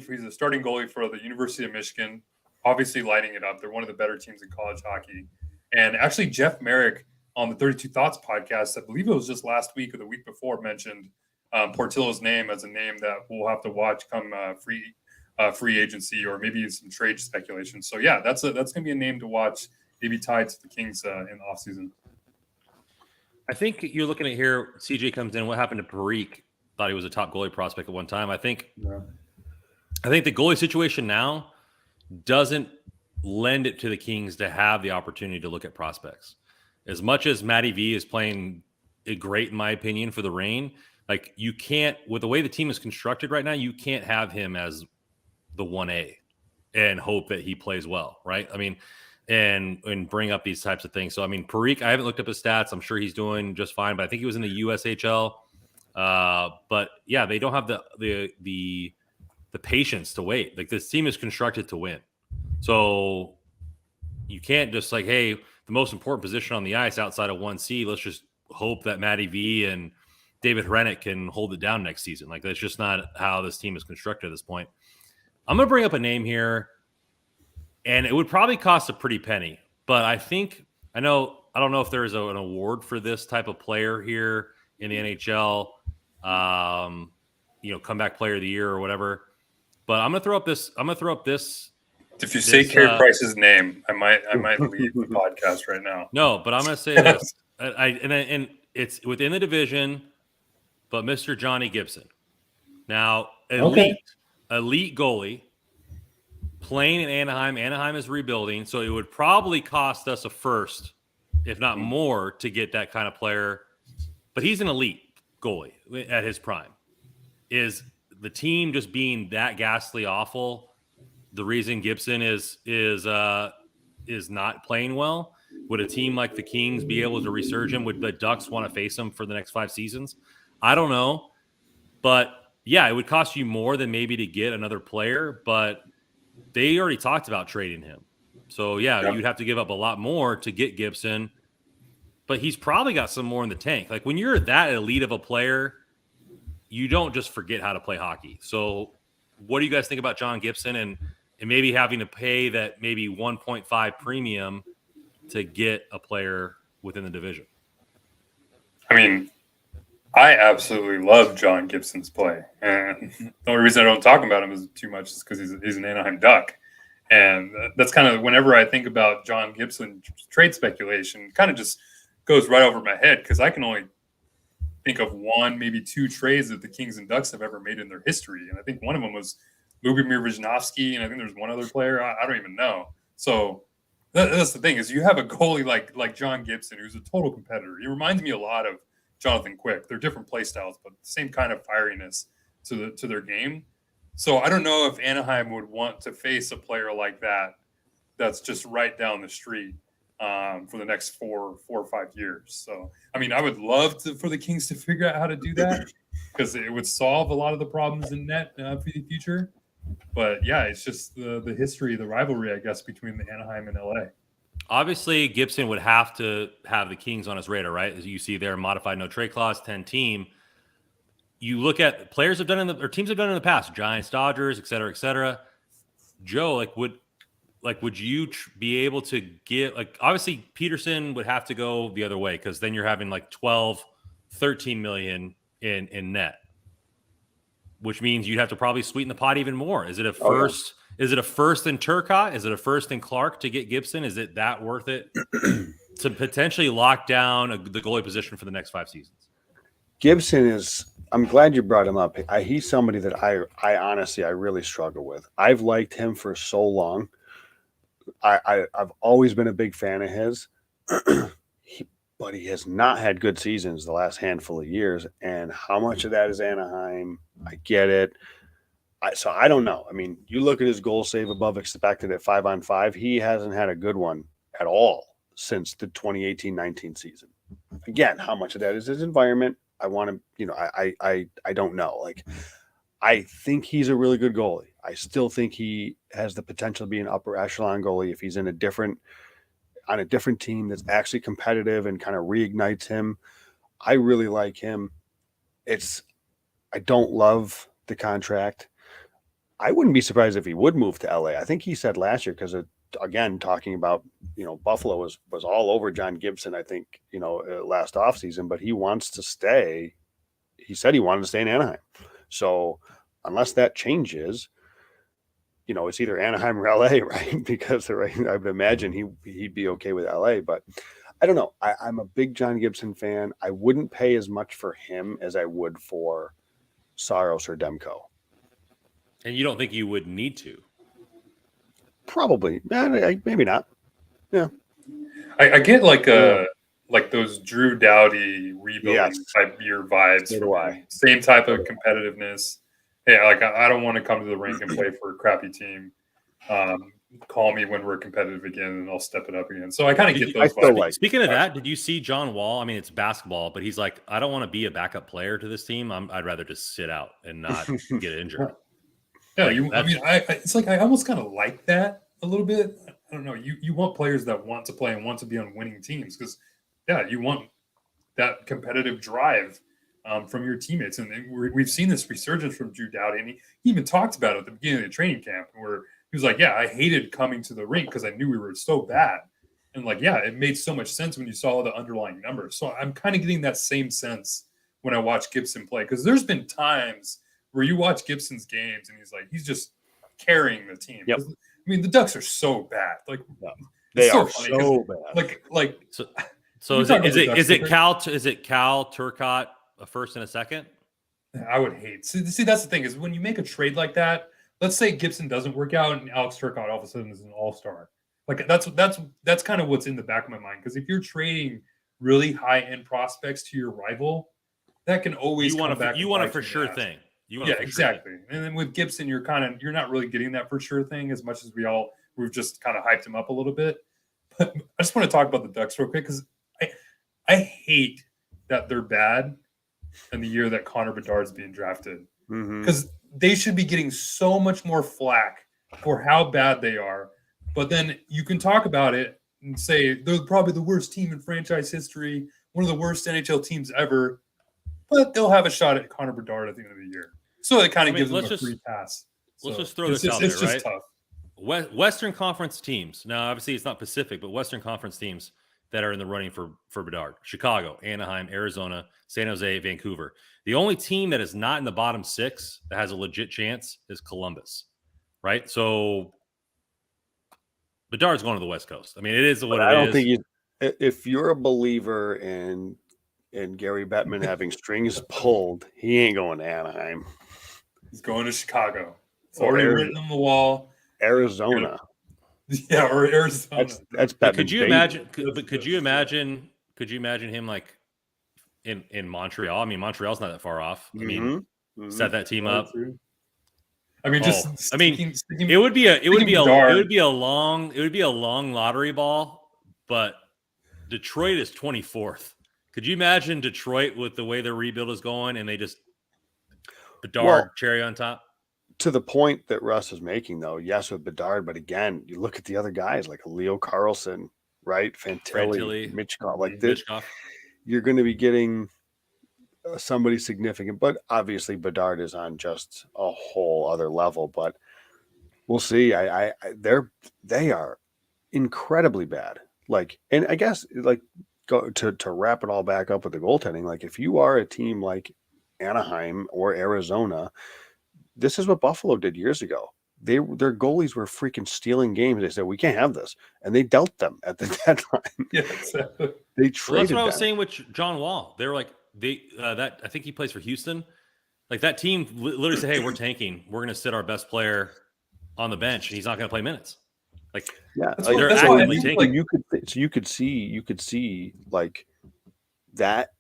he's a starting goalie for the University of Michigan, obviously lighting it up. They're one of the better teams in college hockey. And actually, Jeff Merrick on the 32 Thoughts podcast, I believe it was just last week or the week before, mentioned Portillo's name as a name that we'll have to watch come free agency or maybe some trade speculation. So yeah, that's going to be a name to watch, maybe tied to the Kings in the offseason. I think you're looking at here. CJ comes in. What happened to Parikh? Thought he was a top goalie prospect at one time. I think the goalie situation now doesn't lend it to the Kings to have the opportunity to look at prospects. As much as Matty V is playing great, in my opinion, for the Reign, like you can't, with the way the team is constructed right now, you can't have him as the 1A and hope that he plays well, right? I mean, and bring up these types of things. So, I mean, Parikh, I haven't looked up his stats. I'm sure he's doing just fine, but I think he was in the USHL. But yeah, they don't have the patience to wait. Like this team is constructed to win. So you can't just like, hey, the most important position on the ice outside of 1C, let's just hope that Matty V and David Hrenak can hold it down next season. Like that's just not how this team is constructed at this point. I'm going to bring up a name here, and it would probably cost a pretty penny. But I know don't know if there's an award for this type of player here in the NHL. Comeback player of the year or whatever. But I'm gonna throw up this. If you say Carey Price's name, I might leave the podcast right now. No, but I'm gonna say this. And it's within the division, but Mr. Johnny Gibson. Now, elite goalie playing in Anaheim. Anaheim is rebuilding, so it would probably cost us a first, if not more, to get that kind of player. But he's an elite goalie at his prime. Is the team just being that ghastly awful the reason Gibson is not playing well? Would a team like the Kings be able to resurge him? Would the Ducks want to face him for the next 5 seasons? I don't know. But, yeah, it would cost you more than maybe to get another player, but they already talked about trading him. So, yeah, you'd have to give up a lot more to get Gibson. But he's probably got some more in the tank. Like, when you're that elite of a player, you don't just forget how to play hockey. So what do you guys think about John Gibson and maybe having to pay that maybe 1.5 premium to get a player within the division? I mean, I absolutely love John Gibson's play. And the only reason I don't talk about him is too much is because he's an Anaheim Duck. And that's kind of whenever I think about John Gibson trade speculation, kind of just goes right over my head because I can only think of 1, maybe 2 trades that the Kings and Ducks have ever made in their history. And I think one of them was Lubomir Veznovsky, and I think there's one other player. I don't even know. So that's the thing is you have a goalie like John Gibson, who's a total competitor. He reminds me a lot of Jonathan Quick. They're different play styles, but the same kind of fieriness to their game. So I don't know if Anaheim would want to face a player like that that's just right down the street for the next 4 or 5 years. So, I mean, I would love for the Kings to figure out how to do that because it would solve a lot of the problems in net for the future. But, yeah, it's just the history, the rivalry, I guess, between the Anaheim and LA. Obviously, Gibson would have to have the Kings on his radar, right? As you see there, modified no trade clause, 10 team. You look at players have done or teams have done in the past, Giants, Dodgers, et cetera, et cetera. Joe, would you be able to get obviously Peterson would have to go the other way because then you're having 12, 13 million in net, which means you'd have to probably sweeten the pot even more. Is it a first? Is it a first in Turcotte? Is it a first in Clark to get Gibson? Is it that worth it to potentially lock down the goalie position for the next 5 seasons? Gibson is. I'm glad you brought him up. He's somebody that I honestly really struggle with. I've liked him for so long. I've always been a big fan of his, but he has not had good seasons the last handful of years. And how much of that is Anaheim? I get it. So I don't know. I mean, you look at his goal save above expected at 5-on-5. He hasn't had a good one at all since the 2018-19 season. Again, how much of that is his environment? I want to, I don't know. I think he's a really good goalie. I still think he has the potential to be an upper echelon goalie if he's on a different team that's actually competitive and kind of reignites him. I really like him. I don't love the contract. I wouldn't be surprised if he would move to LA. I think he said last year, because again, talking about, Buffalo was all over John Gibson, I think, last offseason, but he wants to stay. He said he wanted to stay in Anaheim. So unless that changes, it's either Anaheim or LA, right? Because I would imagine he'd be okay with LA, but I don't know. I'm a big John Gibson fan. I wouldn't pay as much for him as I would for Saros or Demko. And you don't think you would need to? Probably. Maybe not. Yeah. I get those Drew Doughty rebuilding type year vibes. So do I. Same type of competitiveness. Hey, I don't want to come to the rink and play for a crappy team. Call me when we're competitive again, and I'll step it up again. So I kind of get those vibes. Speaking of that, did you see John Wall? I mean, it's basketball, but he's like, I don't want to be a backup player to this team. I'd rather just sit out and not get injured. Yeah, it's like I almost kind of like that a little bit. I don't know. You want players that want to play and want to be on winning teams because, you want that competitive drive from your teammates. And we've seen this resurgence from Drew Doughty, and he even talked about it at the beginning of the training camp where he was like, I hated coming to the rink because I knew we were so bad. And like, yeah, it made so much sense when you saw the underlying numbers. So I'm kind of getting that same sense when I watch Gibson play, because there's been times where you watch Gibson's games and he's just carrying the team. Yep. I mean, the Ducks are so bad. Like, They it's so are funny so bad. Like So we is talk it about the Ducks is it Cal Turcotte a first and a second? I would hate. See, that's the thing is when you make a trade like that. Let's say Gibson doesn't work out and Alex Turcotte all of a sudden is an all-star. Like that's kind of what's in the back of my mind, because if you're trading really high-end prospects to your rival, that can always come back. You want a for sure thing. Yeah, exactly. And then with Gibson, you're not really getting that for sure thing as much as we've just kind of hyped him up a little bit. But I just want to talk about the Ducks real quick, because I hate that they're bad in the year that Connor Bedard's being drafted, because they should be getting so much more flack for how bad they are. But then you can talk about it and say they're probably the worst team in franchise history, one of the worst NHL teams ever, but they'll have a shot at Connor Bedard at the end of the year. So it kind of gives them a free pass. Let's So just throw this out there, it's just tough. Western Conference teams. Now, obviously, it's not Pacific, but Western Conference teams that are in the running for Bedard: Chicago, Anaheim, Arizona, San Jose, Vancouver. The only team that is not in the bottom 6 that has a legit chance is Columbus, right? So Bedard's going to the West Coast. I mean, it is what it is. I don't think if you're a believer in Gary Bettman having strings pulled, he ain't going to Anaheim. He's going to Chicago. It's already written on the wall. Arizona. Yeah, or Arizona. That's but could you imagine? Could you imagine him like in Montreal? I mean, Montreal's not that far off. I mean, set that team up. I mean, it would be a long lottery ball, but Detroit is 24th. Could you imagine Detroit with the way their rebuild is going and they just Bedard cherry on top? To the point that Russ is making, though, yes, with Bedard, but again, you look at the other guys like Leo Carlson, right? Fantilli, Mitchkov, like this. You're going to be getting somebody significant, but obviously Bedard is on just a whole other level. But we'll see. They are incredibly bad. Like, and I guess like to wrap it all back up with the goaltending. Like, if you are a team like Anaheim or Arizona, this is what Buffalo did years ago. Their goalies were freaking stealing games. They said, we can't have this. And they dealt them at the deadline. Yeah, exactly. They traded that's what I was saying with John Wall. They were like, I think he plays for Houston. Like, that team literally said, hey, we're tanking. We're going to sit our best player on the bench, and he's not going to play minutes. Like, yeah, they're actively tanking. Like, you could see like that.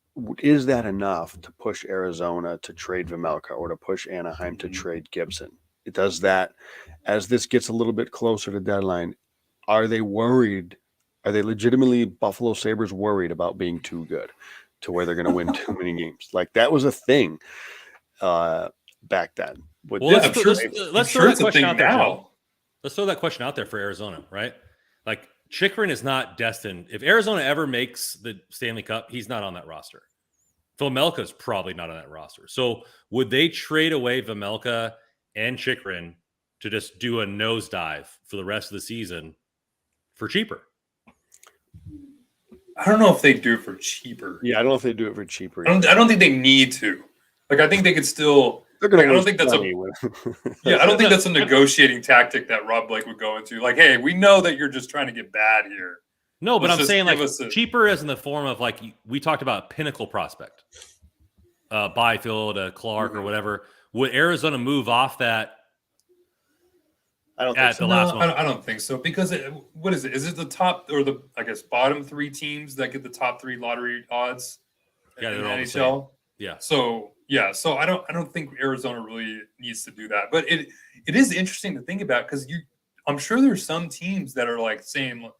Is that enough to push Arizona to trade Vejmelka or to push Anaheim to trade Gibson? It does that. As this gets a little bit closer to deadline, are they worried? Are they legitimately Buffalo Sabres worried about being too good to where they're going to win too many games? Like, that was a thing back then. Let's throw that question out there, Joe. Let's throw that question out there for Arizona, right? Like, Chychrun is not destined. If Arizona ever makes the Stanley Cup, he's not on that roster. Vejmelka is probably not on that roster. So would they trade away Vejmelka and Chychrun to just do a nosedive for the rest of the season for cheaper? I don't know if they do it for cheaper. Yeah, I don't know if they do it for cheaper. I don't think they need to. Like, I think they could still. They're going to. I don't think that's I don't think that's a negotiating tactic that Rob Blake would go into. Like, hey, we know that you're just trying to get bad here. No, but I'm saying, like, cheaper is in the form of, like, we talked about pinnacle prospect, Byfield, Clark, or whatever. Would Arizona move off that? I don't think so. I don't think so, because what is it? Is it the top or the bottom 3 teams that get the top 3 lottery odds in the NHL? Yeah. So I don't think Arizona really needs to do that. But it is interesting to think about, because I'm sure there's some teams that are like saying,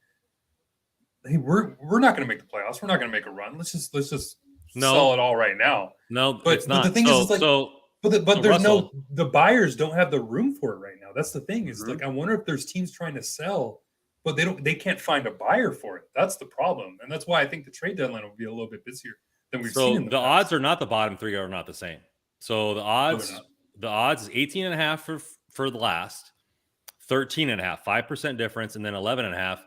hey, we're not going to make the playoffs. We're not going to make a run. Let's just sell it all right now. No, but it's not. But the thing is, like, but there's the buyers don't have the room for it right now. That's the thing. Is like, I wonder if there's teams trying to sell, but they can't find a buyer for it. That's the problem, and that's why I think the trade deadline will be a little bit busier than we've seen. The odds are not the bottom 3 are not the same. So the odds is 18.5 for the last, 13.5, 5% difference, and then 11.5.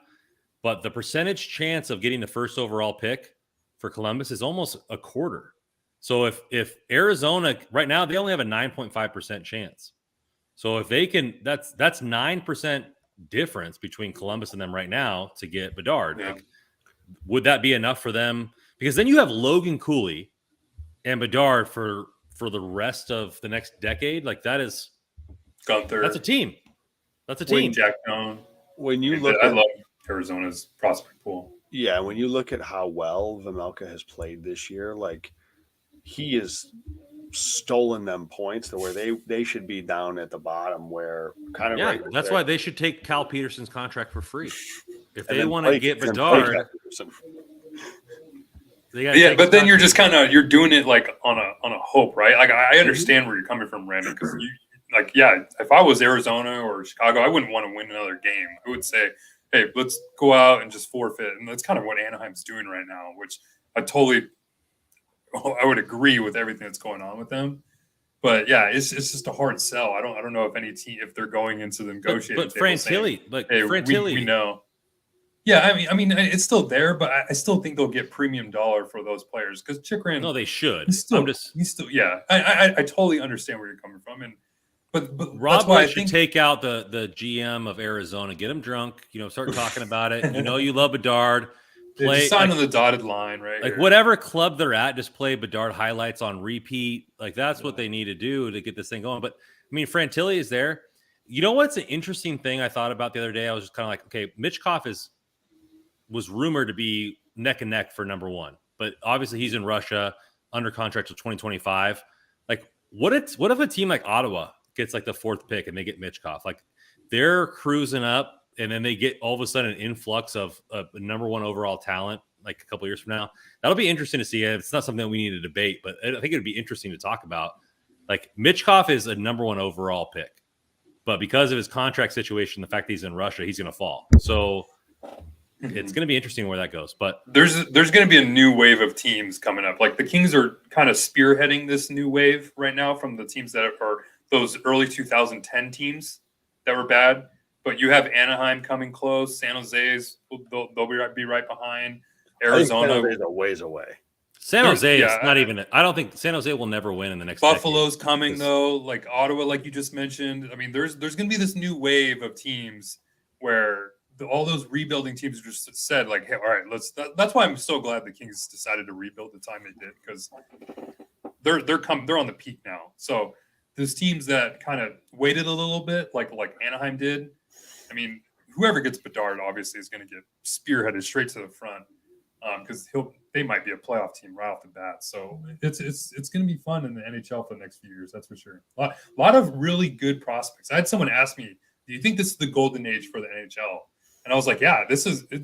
but the percentage chance of getting the first overall pick for Columbus is almost a quarter. So if Arizona right now, they only have a 9.5% chance. So if they can, that's 9% difference between Columbus and them right now to get Bedard. Yeah. Like, would that be enough for them? Because then you have Logan Cooley and Bedard for the rest of the next decade. Like that's a team. That's a team. Jack Doan. When you I love Arizona's prospect pool. Yeah, when you look at how well Vejmelka has played this year, like he has stolen them points to where they should be down at the bottom where kind of yeah, right that's there. why they should take Cal Peterson's contract for free. If And they then want to play- get and play Bedard, Cal Peterson. they gotta Yeah, take but his then you're contract. just kind of you're doing it like on a hope, right? Like I understand where you're coming from, Brandon, because you like if I was Arizona or Chicago, I wouldn't want to win another game. I would say, hey, let's go out and just forfeit, and that's kind of what Anaheim's doing right now, which I would agree with everything that's going on with them. But yeah, it's just a hard sell. I don't know if any team, if they're going into the negotiating But table Fantilli, saying, but hey, Fantilli, we know. Yeah, I mean, it's still there, but I still think they'll get premium dollar for those players because Chikrin. no, they should. He's still, yeah. I totally understand where you're coming from, and but Rob that's why I should think take out the GM of Arizona, get him drunk, start talking about it. You love Bedard. they just sign on the dotted line, right? Like here. whatever club they're at, just play Bedard highlights on repeat. Like that's what they need to do to get this thing going. But I mean, Fantilli is there. You know what's an interesting thing I thought about the other day? I was just kind of like, okay, Michkov was rumored to be neck and neck for number one, but obviously he's in Russia under contract till 2025. Like, what if a team like Ottawa gets like the fourth pick and they get Michkov? Like, they're cruising up, and then they get all of a sudden an influx of a number one overall talent like a couple years from now. That'll be interesting to see. It's not something that we need to debate, but I think it'd be interesting to talk about. Like, Michkov is a number one overall pick, but because of his contract situation, the fact that he's in Russia, he's going to fall. So it's going to be interesting where that goes. But there's going to be a new wave of teams coming up. Like the Kings are kind of spearheading this new wave right now from the teams that are those early 2010 teams that were bad. But you have Anaheim coming close. San Jose's they'll be right behind. Arizona is a ways away. San Jose is not even. I don't think San Jose will never win in the next. Buffalo's coming though, like Ottawa, like you just mentioned. I mean, there's going to be this new wave of teams where all those rebuilding teams just said, like, hey, all right, that's why I'm so glad the Kings decided to rebuild the time they did, because they're on the peak now. So those teams that kind of waited a little bit, like Anaheim did. I mean, whoever gets Bedard obviously is going to get spearheaded straight to the front, because they might be a playoff team right off the bat. So it's going to be fun in the NHL for the next few years, that's for sure. A lot of really good prospects. I had someone ask me, "Do you think this is the golden age for the NHL?" And I was like, "Yeah,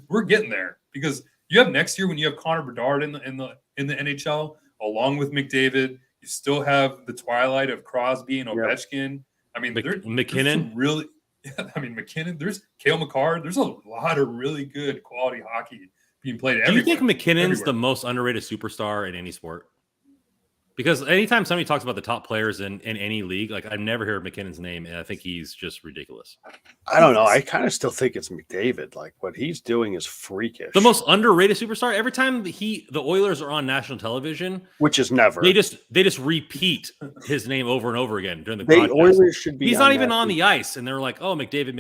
we're getting there, because you have next year when you have Connor Bedard in the NHL along with McDavid. You still have the twilight of Crosby and Ovechkin. Yep. I mean, McKinnon, really." I mean, McKinnon, there's Cale McCarr. There's a lot of really good quality hockey being played everywhere. Do you think McKinnon's the most underrated superstar in any sport? Because anytime somebody talks about the top players in any league, like I've never heard McKinnon's name, and I think he's just ridiculous. I don't know. I kind of still think it's McDavid. Like what he's doing is freakish. The most underrated superstar. Every time the Oilers are on national television, which is never, they just repeat his name over and over again during the broadcast. The Oilers should be. He's not even on the ice, and they're like, "Oh, McDavid."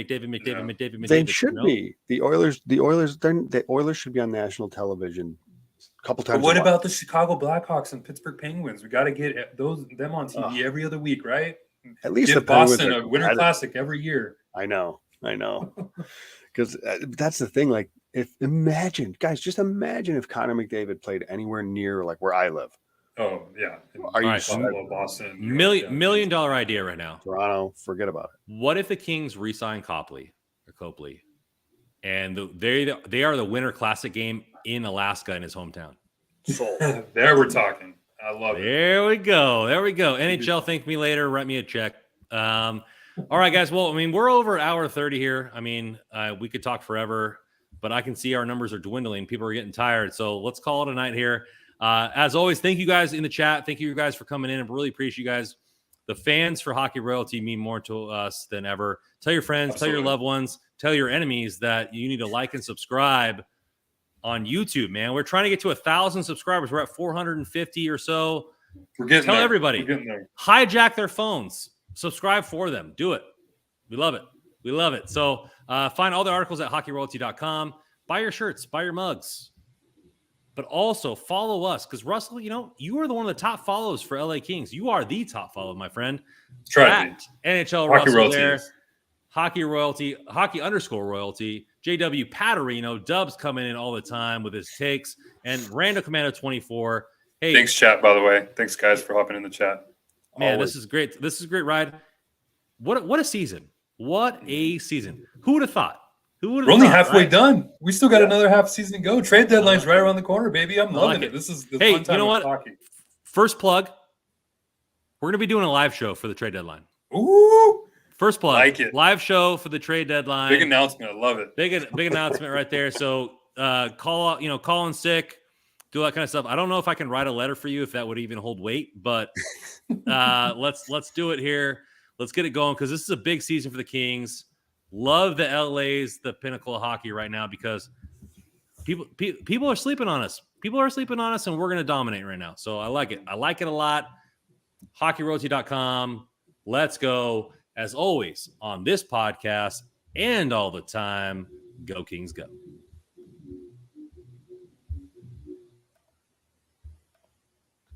They should be. The Oilers should be on national television. Couple times. But what about the Chicago Blackhawks and Pittsburgh Penguins? We got to get them on TV every other week, right? At least give the Boston a Winter Classic every year. I know, because that's the thing. Like, just imagine if Connor McDavid played anywhere near like where I live. Oh yeah, Boston, $1 million idea right now. Toronto, forget about it. What if the Kings re-sign Copley, and they are the Winter Classic game in Alaska in his hometown? There we're talking. I love it. There we go. NHL, thank me later. Write me a check. All right, guys. Well, I mean, we're over an hour 30 here. I mean, we could talk forever, but I can see our numbers are dwindling. People are getting tired. So let's call it a night here. As always, thank you guys in the chat. Thank you guys for coming in. I really appreciate you guys. The fans for Hockey Royalty mean more to us than ever. Tell your friends, tell your loved ones, tell your enemies that you need to like and subscribe on YouTube, man. We're trying to get to 1,000 subscribers. We're at 450 or so. We're getting Tell there. everybody. We're getting there. Hijack their phones. Subscribe for them. Do it. We love it. We love it. So find all the articles at hockeyroyalty.com. Buy your shirts. Buy your mugs. But also follow us because, Russell, you are the one of the top follows for LA Kings. You are the top follow, my friend. Try NHL Hockey Russell Royalty there. is. Hockey Royalty, Hockey_Royalty. JW Patarino, Dubs coming in all the time with his takes, and Rando Commando 24. Hey, Thanks, chat, by the way. Thanks, guys, for hopping in the chat. man, Always. this is great. This is a great ride. What a season. What a season. Who would have thought? Who would have We're only thought, halfway right? done. We still got another half season to go. Trade deadline's right around the corner, baby. I'm loving it. This is the fun time of hockey. First plug. We're going to be doing a live show for the trade deadline. Ooh. First plug. Like it. Live show for the trade deadline. Big announcement. I love it. Big announcement right there. So call in sick, do that kind of stuff. I don't know if I can write a letter for you if that would even hold weight, but let's do it here. Let's get it going because this is a big season for the Kings. Love the LA's the pinnacle of hockey right now because people are sleeping on us. People are sleeping on us, and we're going to dominate right now. So I like it. I like it a lot. HockeyRoyalty.com. Let's go. As always, on this podcast and all the time, go Kings go.